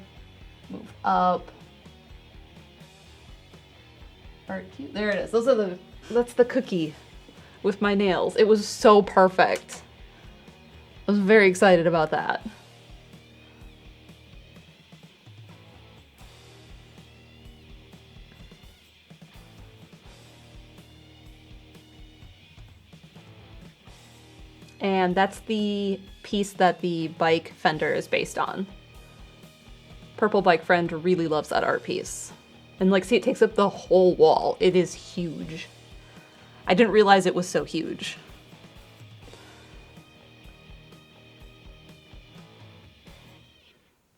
Move up. Art Queue. There it is. That's the cookie with my nails. It was so perfect. I was very excited about that. And that's the piece that the bike fender is based on. Purple Bike Friend really loves that art piece. And like, see, it takes up the whole wall. It is huge. I didn't realize it was so huge.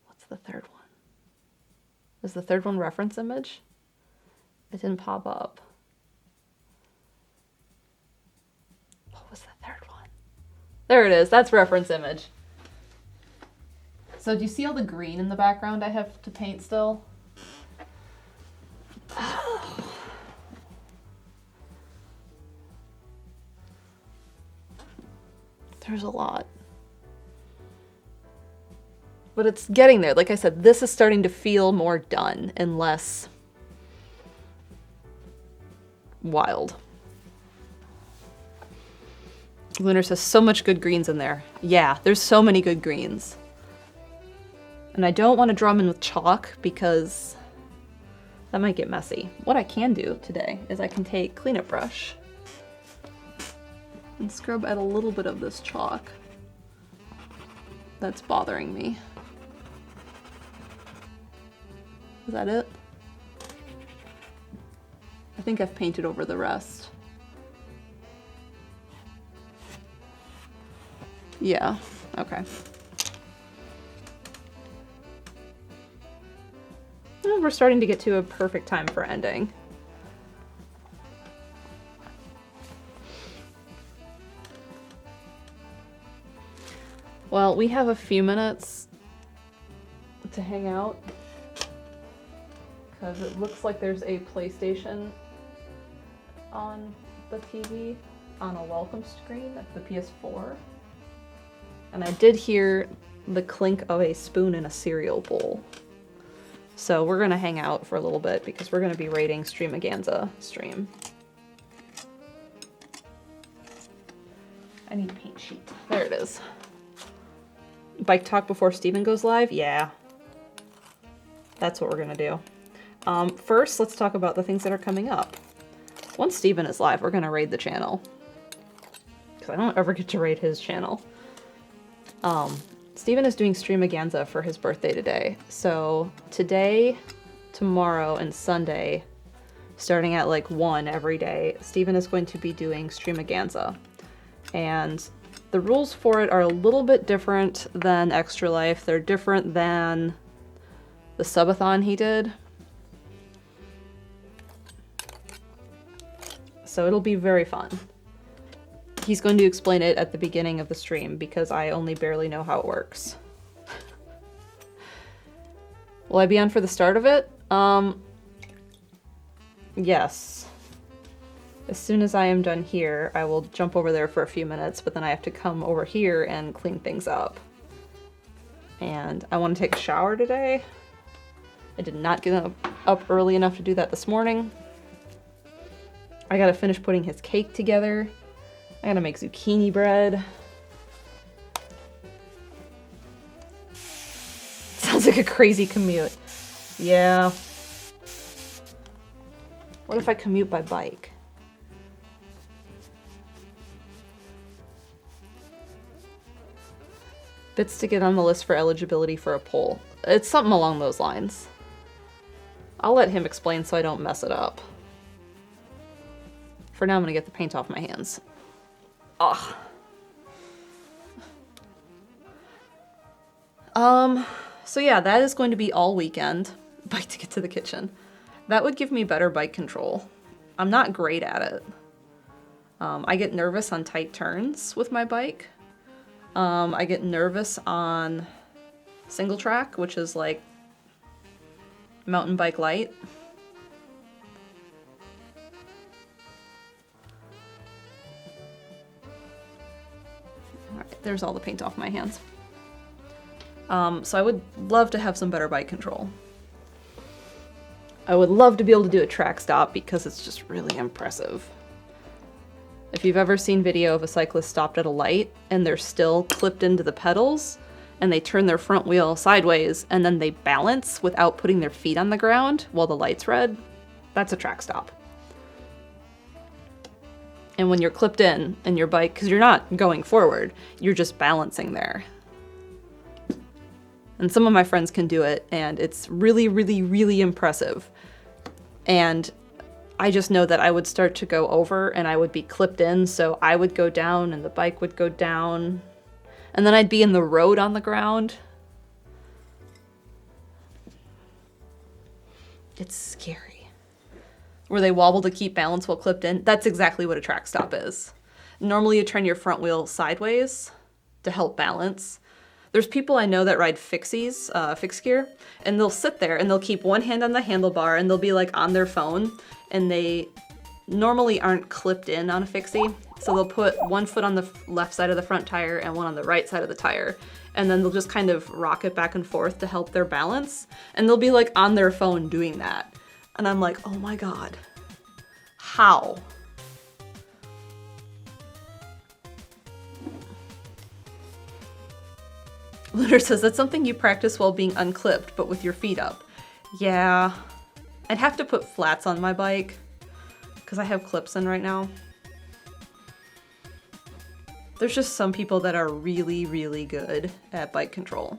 What's the third one? Is the third one reference image? It didn't pop up. What was the third one? There it is. That's reference image. So do you see all the green in the background I have to paint still? There's a lot. But it's getting there. Like I said, this is starting to feel more done and less wild. Lunar says, so much good greens in there. Yeah, there's so many good greens. And I don't want to draw them in with chalk because that might get messy. What I can do today is I can take cleanup brush and scrub out a little bit of this chalk that's bothering me. Is that it? I think I've painted over the rest. Yeah, okay. Well, we're starting to get to a perfect time for ending. Well, we have a few minutes to hang out because it looks like there's a PlayStation on the TV on a welcome screen at the PS4. And I did hear the clink of a spoon in a cereal bowl. So we're gonna hang out for a little bit because we're gonna be rating Streamaganza stream. I need a paint sheet. There it is. Bike talk before Steven goes live? Yeah. That's what we're gonna do. First, let's talk about the things that are coming up. Once Steven is live, we're gonna raid the channel. Because I don't ever get to raid his channel. Steven is doing Streamaganza for his birthday today. So today, tomorrow, and Sunday, starting at like 1 every day, Steven is going to be doing Streamaganza. And the rules for it are a little bit different than Extra Life. They're different than the subathon he did. So it'll be very fun. He's going to explain it at the beginning of the stream because I only barely know how it works. Will I be on for the start of it? Yes. As soon as I am done here, I will jump over there for a few minutes, but then I have to come over here and clean things up. And I want to take a shower today. I did not get up early enough to do that this morning. I gotta finish putting his cake together. I gotta make zucchini bread. Sounds like a crazy commute. Yeah. What if I commute by bike? Bits to get on the list for eligibility for a poll. It's something along those lines. I'll let him explain so I don't mess it up. For now, I'm gonna get the paint off my hands. Ugh. So yeah, that is going to be all weekend. Bike to get to the kitchen. That would give me better bike control. I'm not great at it. I get nervous on tight turns with my bike. I get nervous on single track, which is like mountain bike light. Alright, there's all the paint off my hands. So I would love to have some better bike control. I would love to be able to do a track stop because it's just really impressive. If you've ever seen video of a cyclist stopped at a light and they're still clipped into the pedals and they turn their front wheel sideways and then they balance without putting their feet on the ground while the light's red, that's a track stop. And when you're clipped in your bike, because you're not going forward, you're just balancing there. And some of my friends can do it, and it's really, really, really impressive. And I just know that I would start to go over and I would be clipped in, so I would go down and the bike would go down. And then I'd be in the road on the ground. It's scary. Where they wobble to keep balance while clipped in. That's exactly what a track stop is. Normally you turn your front wheel sideways to help balance. There's people I know that ride fixies, fixed gear, and they'll sit there and they'll keep one hand on the handlebar and they'll be like on their phone, and they normally aren't clipped in on a fixie. So they'll put one foot on the left side of the front tire and one on the right side of the tire. And then they'll just kind of rock it back and forth to help their balance. And they'll be like on their phone doing that. And I'm like, oh my God, how? Lunar says, that's something you practice while being unclipped, but with your feet up. Yeah. I'd have to put flats on my bike, because I have clips in right now. There's just some people that are really, really good at bike control.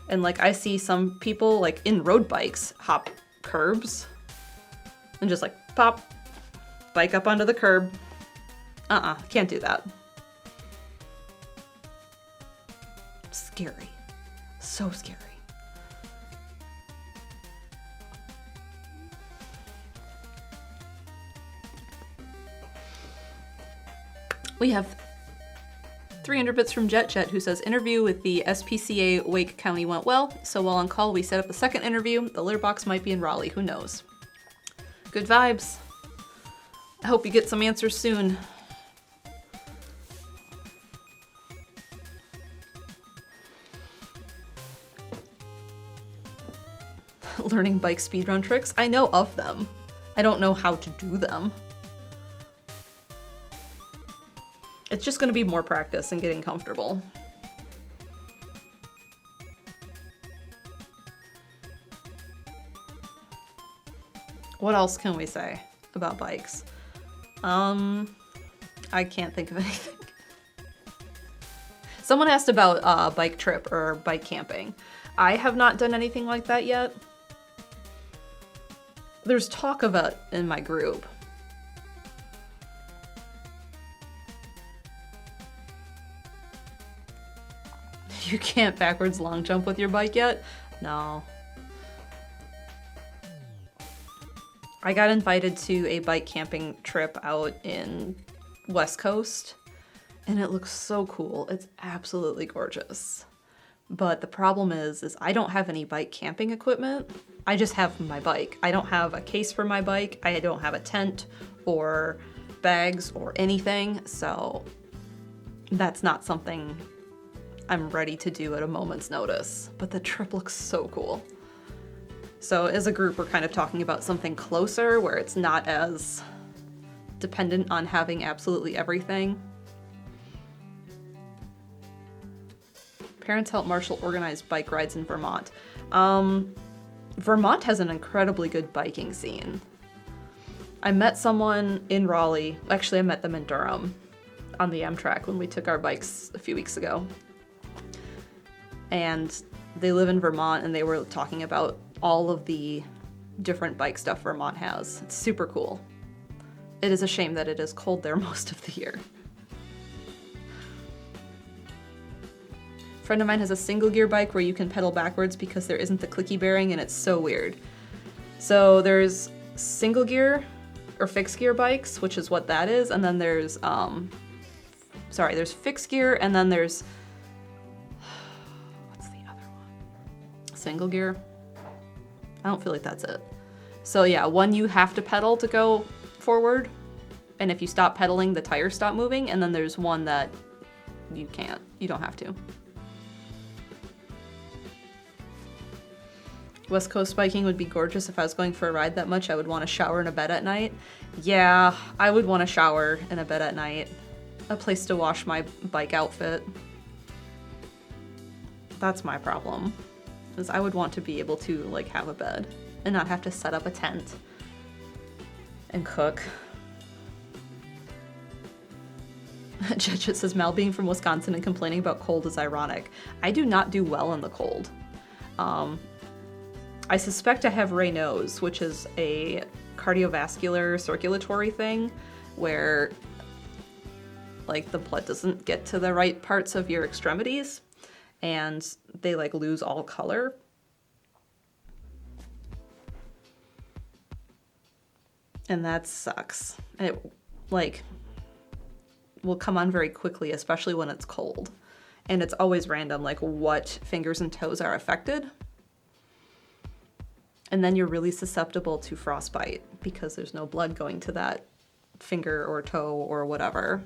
And like I see some people like in road bikes hop curbs and just like pop, bike up onto the curb. Can't do that. Scary. So scary. We have 300 bits from Jet Jet, who says, interview with the SPCA Wake County went well, so while on call we set up the second interview. The litter box might be in Raleigh, who knows. Good vibes. I hope you get some answers soon. Learning bike speedrun tricks? I know of them. I don't know how to do them. It's just going to be more practice and getting comfortable. What else can we say about bikes? I can't think of anything. Someone asked about bike trip or bike camping. I have not done anything like that yet. There's talk of it in my group. You can't backwards long jump with your bike yet? No. I got invited to a bike camping trip out in West Coast, and it looks so cool. It's absolutely gorgeous. But the problem is I don't have any bike camping equipment. I just have my bike. I don't have a case for my bike. I don't have a tent or bags or anything, so that's not something I'm ready to do at a moment's notice, but the trip looks so cool. So as a group, we're kind of talking about something closer where it's not as dependent on having absolutely everything. Parents help Marshall organize bike rides in Vermont. Vermont has an incredibly good biking scene. I met someone in Raleigh. Actually, I met them in Durham on the Amtrak when we took our bikes a few weeks ago. And they live in Vermont, and they were talking about all of the different bike stuff Vermont has. It's super cool. It is a shame that it is cold there most of the year. A friend of mine has a single gear bike where you can pedal backwards because there isn't the clicky bearing, and it's so weird. So there's single gear or fixed gear bikes, which is what that is, and then there's there's fixed gear, and then there's single gear. I don't feel like that's it. So yeah, one you have to pedal to go forward, and if you stop pedaling, the tires stop moving, and then there's one that you can't. You don't have to. West Coast biking would be gorgeous. If I was going for a ride that much, I would want to shower in a bed at night. Yeah, I would want to shower in a bed at night. A place to wash my bike outfit. That's my problem. Is I would want to be able to like have a bed and not have to set up a tent and cook. Judge says Mal being from Wisconsin and complaining about cold is ironic. I do not do well in the cold. I suspect I have Raynaud's, which is a cardiovascular circulatory thing where like the blood doesn't get to the right parts of your extremities, and they like lose all color. And that sucks. It like will come on very quickly, especially when it's cold. And it's always random, like what fingers and toes are affected. And then you're really susceptible to frostbite because there's no blood going to that finger or toe or whatever.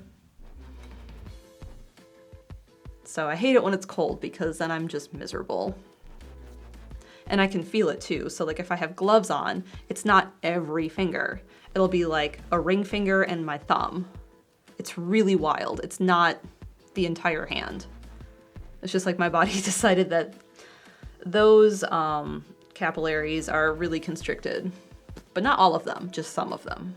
So I hate it when it's cold because then I'm just miserable. And I can feel it too. So like if I have gloves on, it's not every finger. It'll be like a ring finger and my thumb. It's really wild. It's not the entire hand. It's just like my body decided that those capillaries are really constricted. But not all of them, just some of them.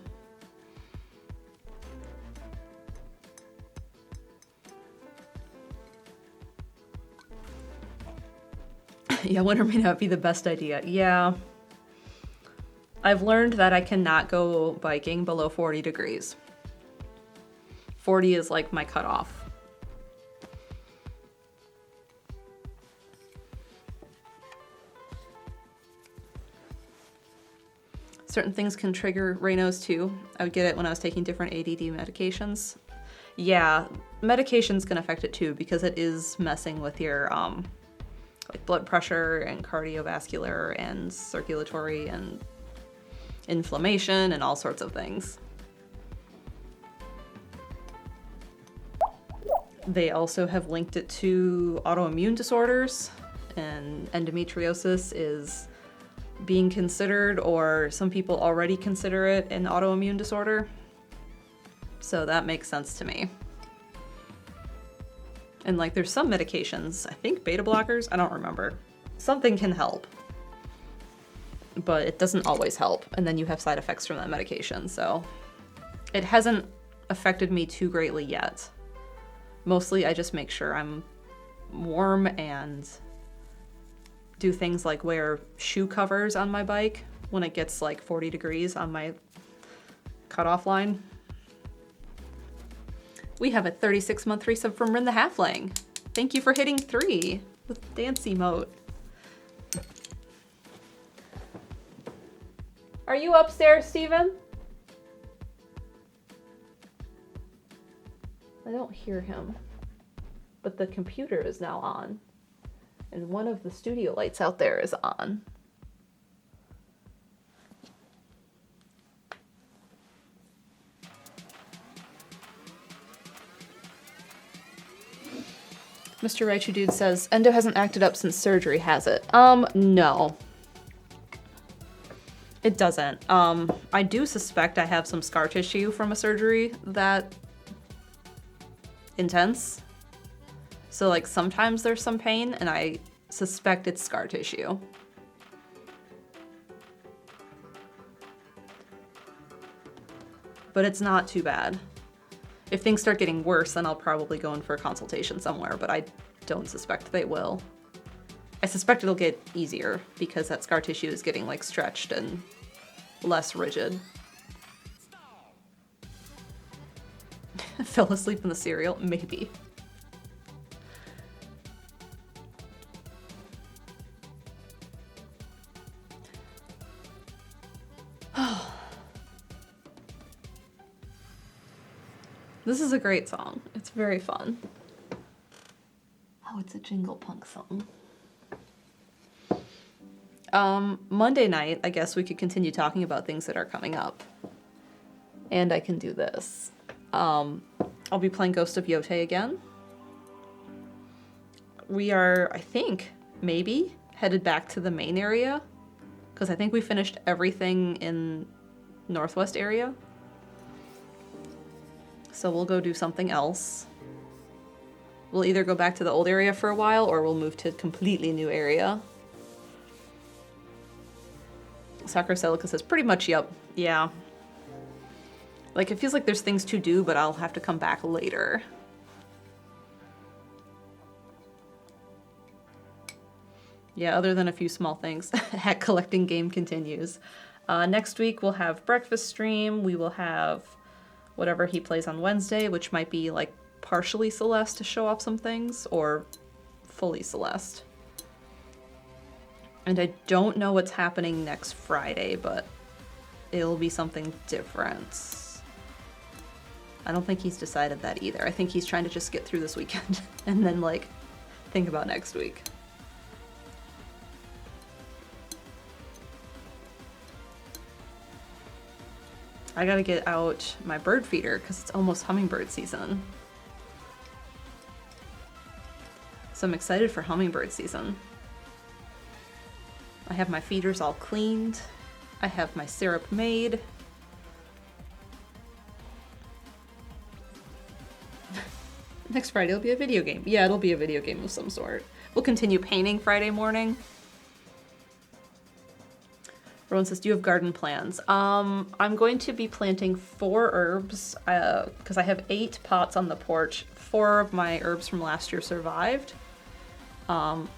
Yeah, winter may not be the best idea. Yeah. I've learned that I cannot go biking below 40 degrees. 40 is like my cutoff. Certain things can trigger Raynaud's too. I would get it when I was taking different ADD medications. Yeah, medications can affect it too because it is messing with your like blood pressure and cardiovascular and circulatory and inflammation and all sorts of things. They also have linked it to autoimmune disorders, and endometriosis is being considered, or some people already consider it an autoimmune disorder. So that makes sense to me. And like there's some medications, I think beta blockers, I don't remember. Something can help, but it doesn't always help. And then you have side effects from that medication. So it hasn't affected me too greatly yet. Mostly I just make sure I'm warm and do things like wear shoe covers on my bike when it gets like 40 degrees on my cutoff line. We have a 36-month resub from Rin the Halfling. Thank you for hitting 3 with dance emote. Are you upstairs, Steven? I don't hear him, but the computer is now on. And one of the studio lights out there is on. Mr. Raichu Dude says, Endo hasn't acted up since surgery, has it? No. It doesn't. I do suspect I have some scar tissue from a surgery that intense. So like sometimes there's some pain and I suspect it's scar tissue. But it's not too bad. If things start getting worse, then I'll probably go in for a consultation somewhere, but I don't suspect they will. I suspect it'll get easier because that scar tissue is getting like stretched and less rigid. Fell asleep in the cereal? Maybe. This is a great song. It's very fun. Oh, it's a jingle punk song. Monday night, I guess we could continue talking about things that are coming up. And I can do this. I'll be playing Ghost of Yotei again. We are, I think, maybe headed back to the main area. Because I think we finished everything in Northwest area. So we'll go do something else. We'll either go back to the old area for a while or we'll move to a completely new area. Sakura Celica says, pretty much, yep. Yeah. Like, it feels like there's things to do, but I'll have to come back later. Yeah, other than a few small things. Hat collecting game continues. Next week we'll have breakfast stream. We will have whatever he plays on Wednesday, which might be like partially Celeste to show off some things, or fully Celeste. And I don't know what's happening next Friday, but it'll be something different. I don't think he's decided that either. I think he's trying to just get through this weekend and then like think about next week. I gotta get out my bird feeder because it's almost hummingbird season. So I'm excited for hummingbird season. I have my feeders all cleaned. I have my syrup made. Next Friday will be a video game. Yeah, it'll be a video game of some sort. We'll continue painting Friday morning. Rowan says, do you have garden plans? I'm going to be planting 4 herbs because I have 8 pots on the porch. 4 of my herbs from last year survived. And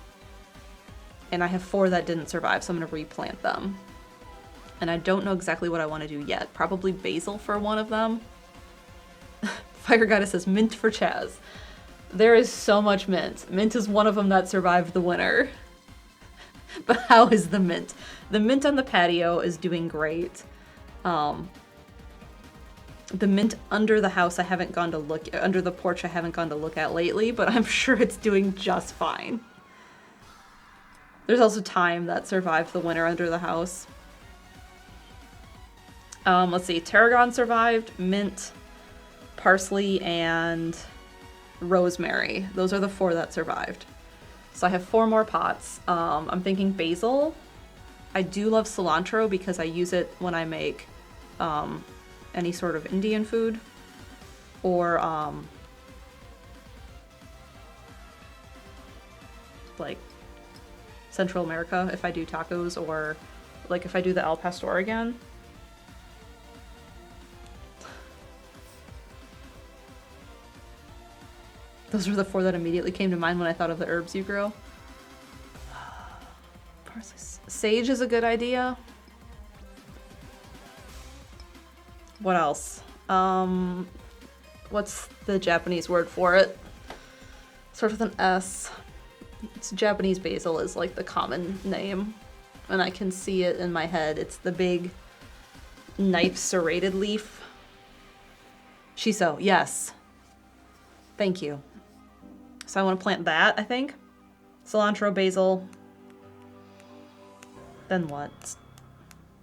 I have 4 that didn't survive, so I'm going to replant them. And I don't know exactly what I want to do yet. Probably basil for one of them. Fire Goddess says, mint for Chaz. There is so much mint. Mint is one of them that survived the winter. But how is the mint? The mint on the patio is doing great. The mint under the house I haven't gone to look at, under the porch I haven't gone to look at lately, but I'm sure it's doing just fine. There's also thyme that survived the winter under the house. Let's see, tarragon survived, mint, parsley, and rosemary. Those are the 4 that survived. So I have 4 more pots. I'm thinking basil. I do love cilantro because I use it when I make any sort of Indian food or like Central America if I do tacos, or like if I do the al pastor again. Those were the 4 that immediately came to mind when I thought of the herbs you grow. Parsley. Sage is a good idea. What else? What's the Japanese word for it? Starts with an S. It's Japanese basil is like the common name. And I can see it in my head. It's the big knife serrated leaf. Shiso, yes. Thank you. So I want to plant that, I think. Cilantro, basil. Then what?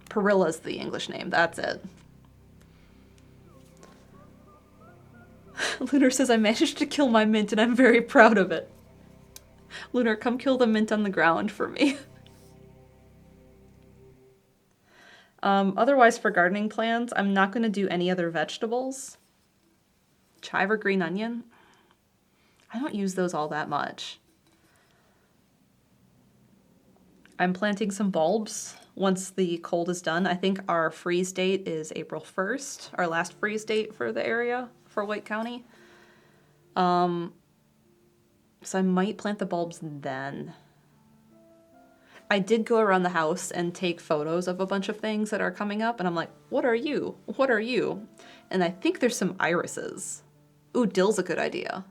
Perilla's the English name. That's it. Lunar says, I managed to kill my mint and I'm very proud of it. Lunar, come kill the mint on the ground for me. Otherwise, for gardening plans, I'm not going to do any other vegetables. Chive or green onion. I don't use those all that much. I'm planting some bulbs once the cold is done. I think our freeze date is April 1st, our last freeze date for the area, for White County. So I might plant the bulbs then. I did go around the house and take photos of a bunch of things that are coming up, and I'm like, what are you? What are you? And I think there's some irises. Ooh, dill's a good idea.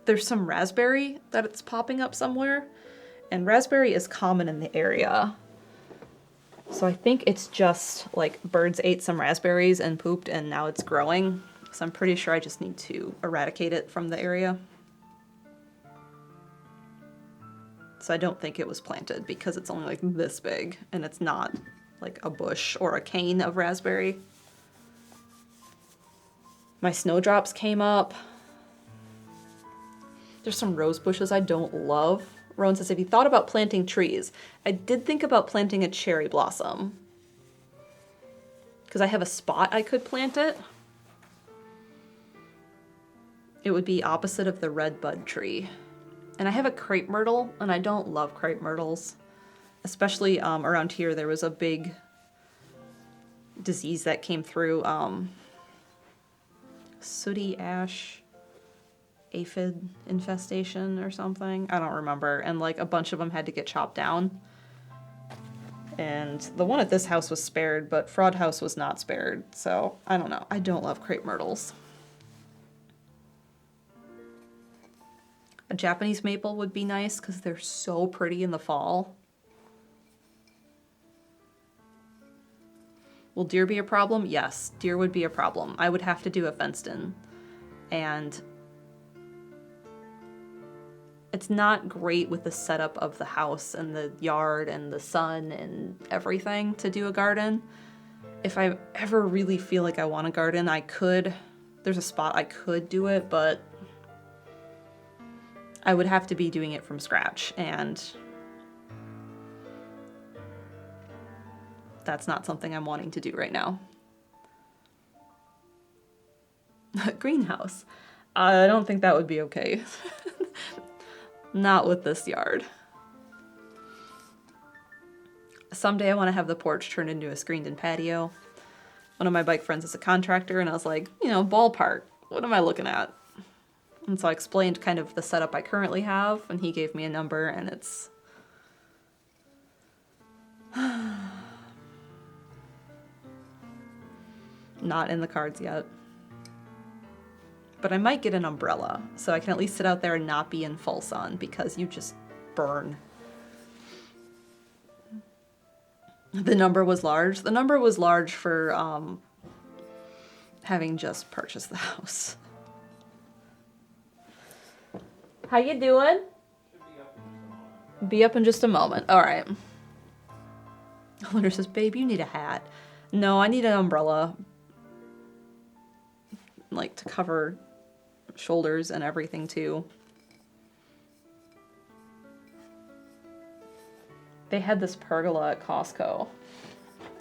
There's some raspberry that it's popping up somewhere, and raspberry is common in the area. So I think it's just like birds ate some raspberries and pooped and now it's growing. So I'm pretty sure I just need to eradicate it from the area. So I don't think it was planted because it's only like this big and it's not like a bush or a cane of raspberry. My snowdrops came up. There's some rose bushes I don't love. Rowan says, have you thought about planting trees? I did think about planting a cherry blossom. Because I have a spot I could plant it. It would be opposite of the red bud tree. And I have a crepe myrtle, and I don't love crepe myrtles. Especially around here, there was a big disease that came through. Sooty ash aphid infestation or something. I don't remember. And like a bunch of them had to get chopped down. And the one at this house was spared, but Fraud House was not spared. So I don't know. I don't love crepe myrtles. A Japanese maple would be nice because they're so pretty in the fall. Will deer be a problem? Yes, deer would be a problem. I would have to do a fenced in. And it's not great with the setup of the house and the yard and the sun and everything to do a garden. If I ever really feel like I want a garden, I could. There's a spot I could do it, but I would have to be doing it from scratch, and that's not something I'm wanting to do right now. Greenhouse. I don't think that would be okay. Not with this yard. Someday I want to have the porch turned into a screened-in patio. One of my bike friends is a contractor, and I was like, you know, ballpark, what am I looking at? And so I explained kind of the setup I currently have, and he gave me a number, and it's... not in the cards yet. But I might get an umbrella, so I can at least sit out there and not be in full sun, because you just burn. The number was large. The number was large for having just purchased the house. How you doing? Be up in just a moment. All right. Linda says, babe, you need a hat. No, I need an umbrella. Like, to cover shoulders and everything, too. They had this pergola at Costco.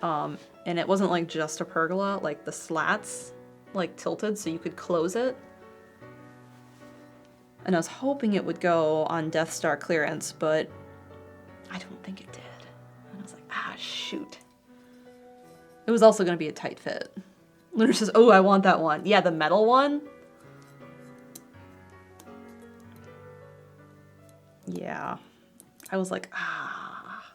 And it wasn't, like, just a pergola. Like, the slats, like, tilted so you could close it. And I was hoping it would go on Death Star clearance, but I don't think it did. And I was like, ah, shoot. It was also going to be a tight fit. Lunar says, oh, I want that one. Yeah, the metal one. Yeah. I was like, ah.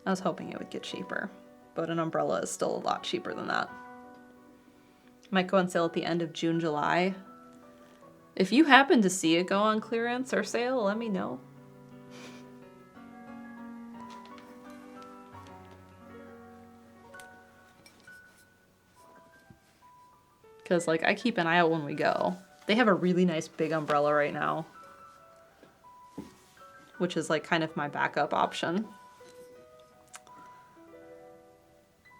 I was hoping it would get cheaper, but an umbrella is still a lot cheaper than that. Might go on sale at the end of June, July. If you happen to see it go on clearance or sale, let me know. Because, like, I keep an eye out when we go. They have a really nice big umbrella right now, which is, like, kind of my backup option.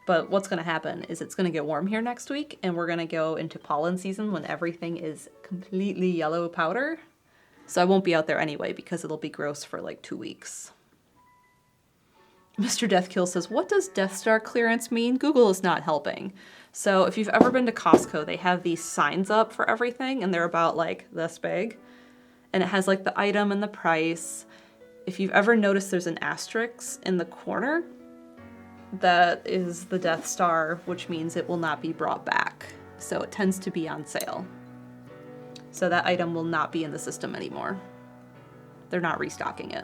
But what's going to happen is it's going to get warm here next week, and we're going to go into pollen season when everything is completely yellow powder. So I won't be out there anyway because it'll be gross for like 2 weeks. Mr. Deathkill says, what does Death Star clearance mean? Google is not helping. So if you've ever been to Costco, they have these signs up for everything, and they're about like this big. And it has like the item and the price. If you've ever noticed there's an asterisk in the corner, that is the Death Star, which means it will not be brought back. So it tends to be on sale. So that item will not be in the system anymore. They're not restocking it.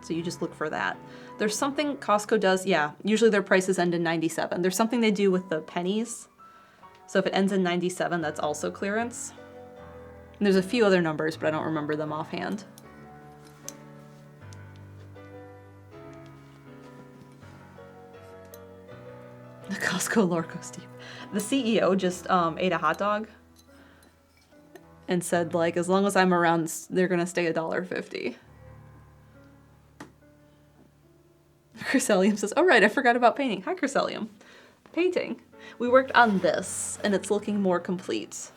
So you just look for that. There's something Costco does, yeah, usually their prices end in 97. There's something they do with the pennies. So if it ends in 97, that's also clearance. And there's a few other numbers, but I don't remember them offhand. The Costco Lorco Steve. The CEO just ate a hot dog and said, like, as long as I'm around, they're gonna stay $1.50. Chryselium says, oh right, I forgot about painting. Hi, Chryselium. Painting. We worked on this, and it's looking more complete.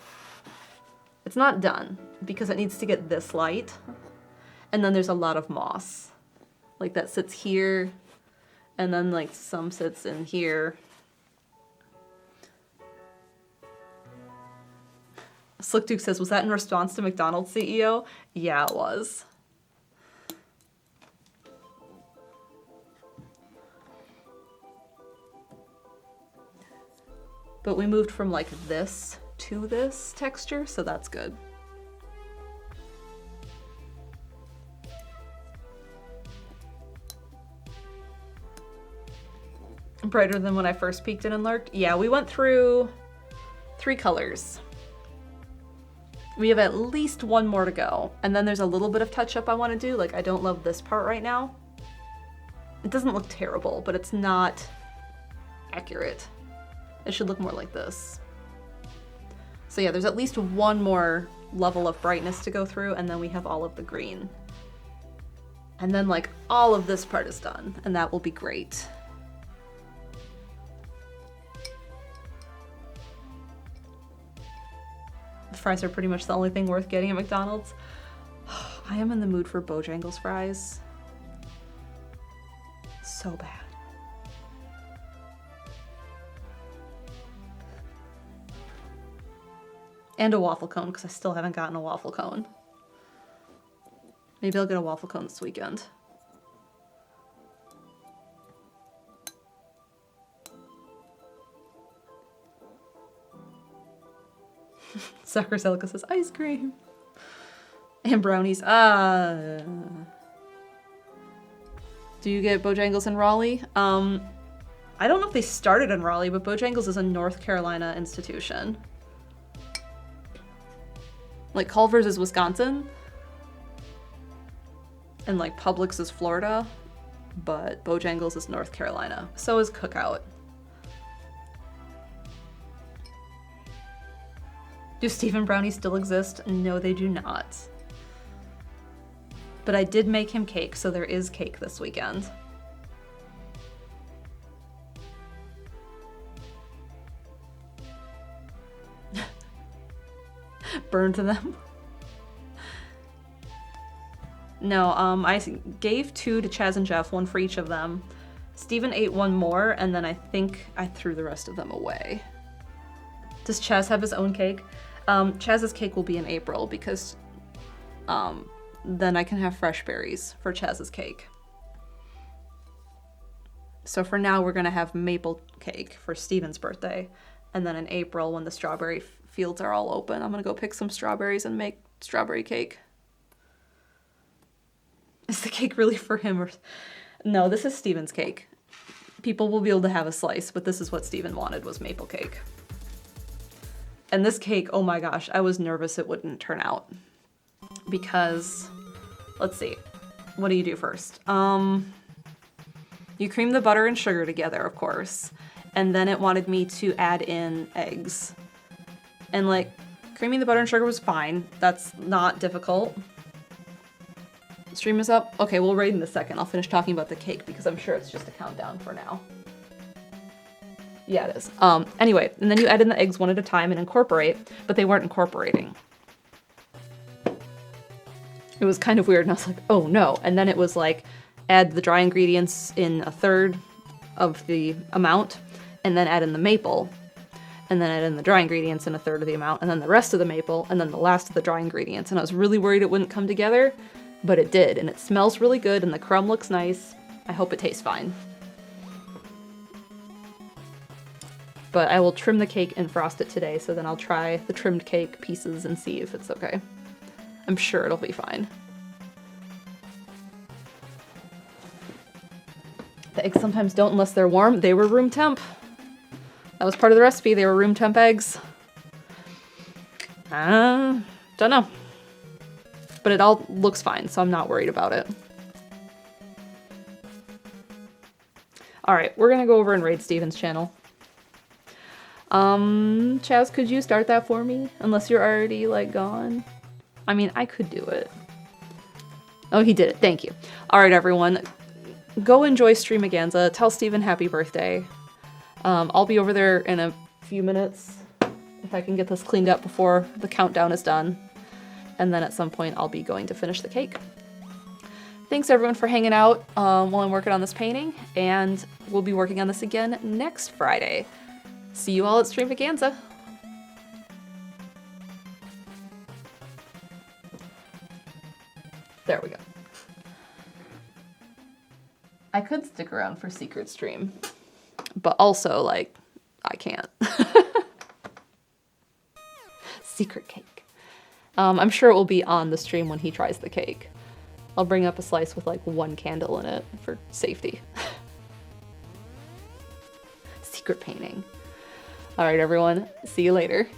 It's not done, because it needs to get this light. And then there's a lot of moss. Like, that sits here, and then, like, some sits in here. Slick Duke says, was that in response to McDonald's CEO? Yeah, it was. But we moved from like this to this texture, so that's good. Brighter than when I first peeked in and lurked? Yeah, we went through 3 colors. We have at least 1 more to go. And then there's a little bit of touch-up I want to do. Like, I don't love this part right now. It doesn't look terrible, but it's not accurate. It should look more like this. So yeah, there's at least 1 more level of brightness to go through, and then we have all of the green. And then, like, all of this part is done, and that will be great. The fries are pretty much the only thing worth getting at McDonald's. I am in the mood for Bojangles fries. So bad. And a waffle cone, because I still haven't gotten a waffle cone. Maybe I'll get a waffle cone this weekend. Soccer Celica says ice cream. And brownies. Do you get Bojangles in Raleigh? I don't know if they started in Raleigh, but Bojangles is a North Carolina institution. Like Culver's is Wisconsin. And like Publix is Florida. But Bojangles is North Carolina. So is Cookout. Do Stephen brownies still exist? No, they do not. But I did make him cake, so there is cake this weekend. Burn to them. No, I gave 2 to Chaz and Jeff, 1 for each of them. Steven ate 1 more, and then I think I threw the rest of them away. Does Chaz have his own cake? Chaz's cake will be in April because then I can have fresh berries for Chaz's cake. So for now, we're gonna have maple cake for Steven's birthday. And then in April, when the strawberry fields are all open, I'm gonna go pick some strawberries and make strawberry cake. Is the cake really for him or... No, this is Steven's cake. People will be able to have a slice, but this is what Steven wanted, was maple cake. And this cake, oh my gosh, I was nervous it wouldn't turn out. Because, let's see, what do you do first? You cream the butter and sugar together, of course. And then it wanted me to add in eggs. And like, creaming the butter and sugar was fine. That's not difficult. Stream is up? Okay, we'll rate in a second. I'll finish talking about the cake because I'm sure it's just a countdown for now. Yeah, it is. Anyway, and then you add in the eggs one at a time and incorporate, but they weren't incorporating. It was kind of weird, and I was like, oh no. And then it was like, add the dry ingredients in 1/3 of the amount, and then add in the maple, and then add in the dry ingredients in 1/3 of the amount, and then the rest of the maple, and then the last of the dry ingredients. And I was really worried it wouldn't come together, but it did, and it smells really good, and the crumb looks nice. I hope it tastes fine. But I will trim the cake and frost it today, so then I'll try the trimmed cake pieces and see if it's okay. I'm sure it'll be fine. The eggs sometimes don't unless they're warm. They were room temp. That was part of the recipe. They were room temp eggs. Don't know. But it all looks fine, so I'm not worried about it. Alright, we're gonna go over and raid Steven's channel. Chaz, could you start that for me? Unless you're already, like, gone. I mean, I could do it. Oh, he did it. Thank you. Alright, everyone. Go enjoy Streamaganza. Tell Steven happy birthday. I'll be over there in a few minutes. If I can get this cleaned up before the countdown is done. And then at some point, I'll be going to finish the cake. Thanks, everyone, for hanging out while I'm working on this painting. And we'll be working on this again next Friday. See you all at Streamaganza. There we go. I could stick around for Secret Stream, but also, like, I can't. Secret cake. I'm sure it will be on the stream when he tries the cake. I'll bring up a slice with, like, 1 candle in it for safety. Secret painting. All right, everyone. See you later.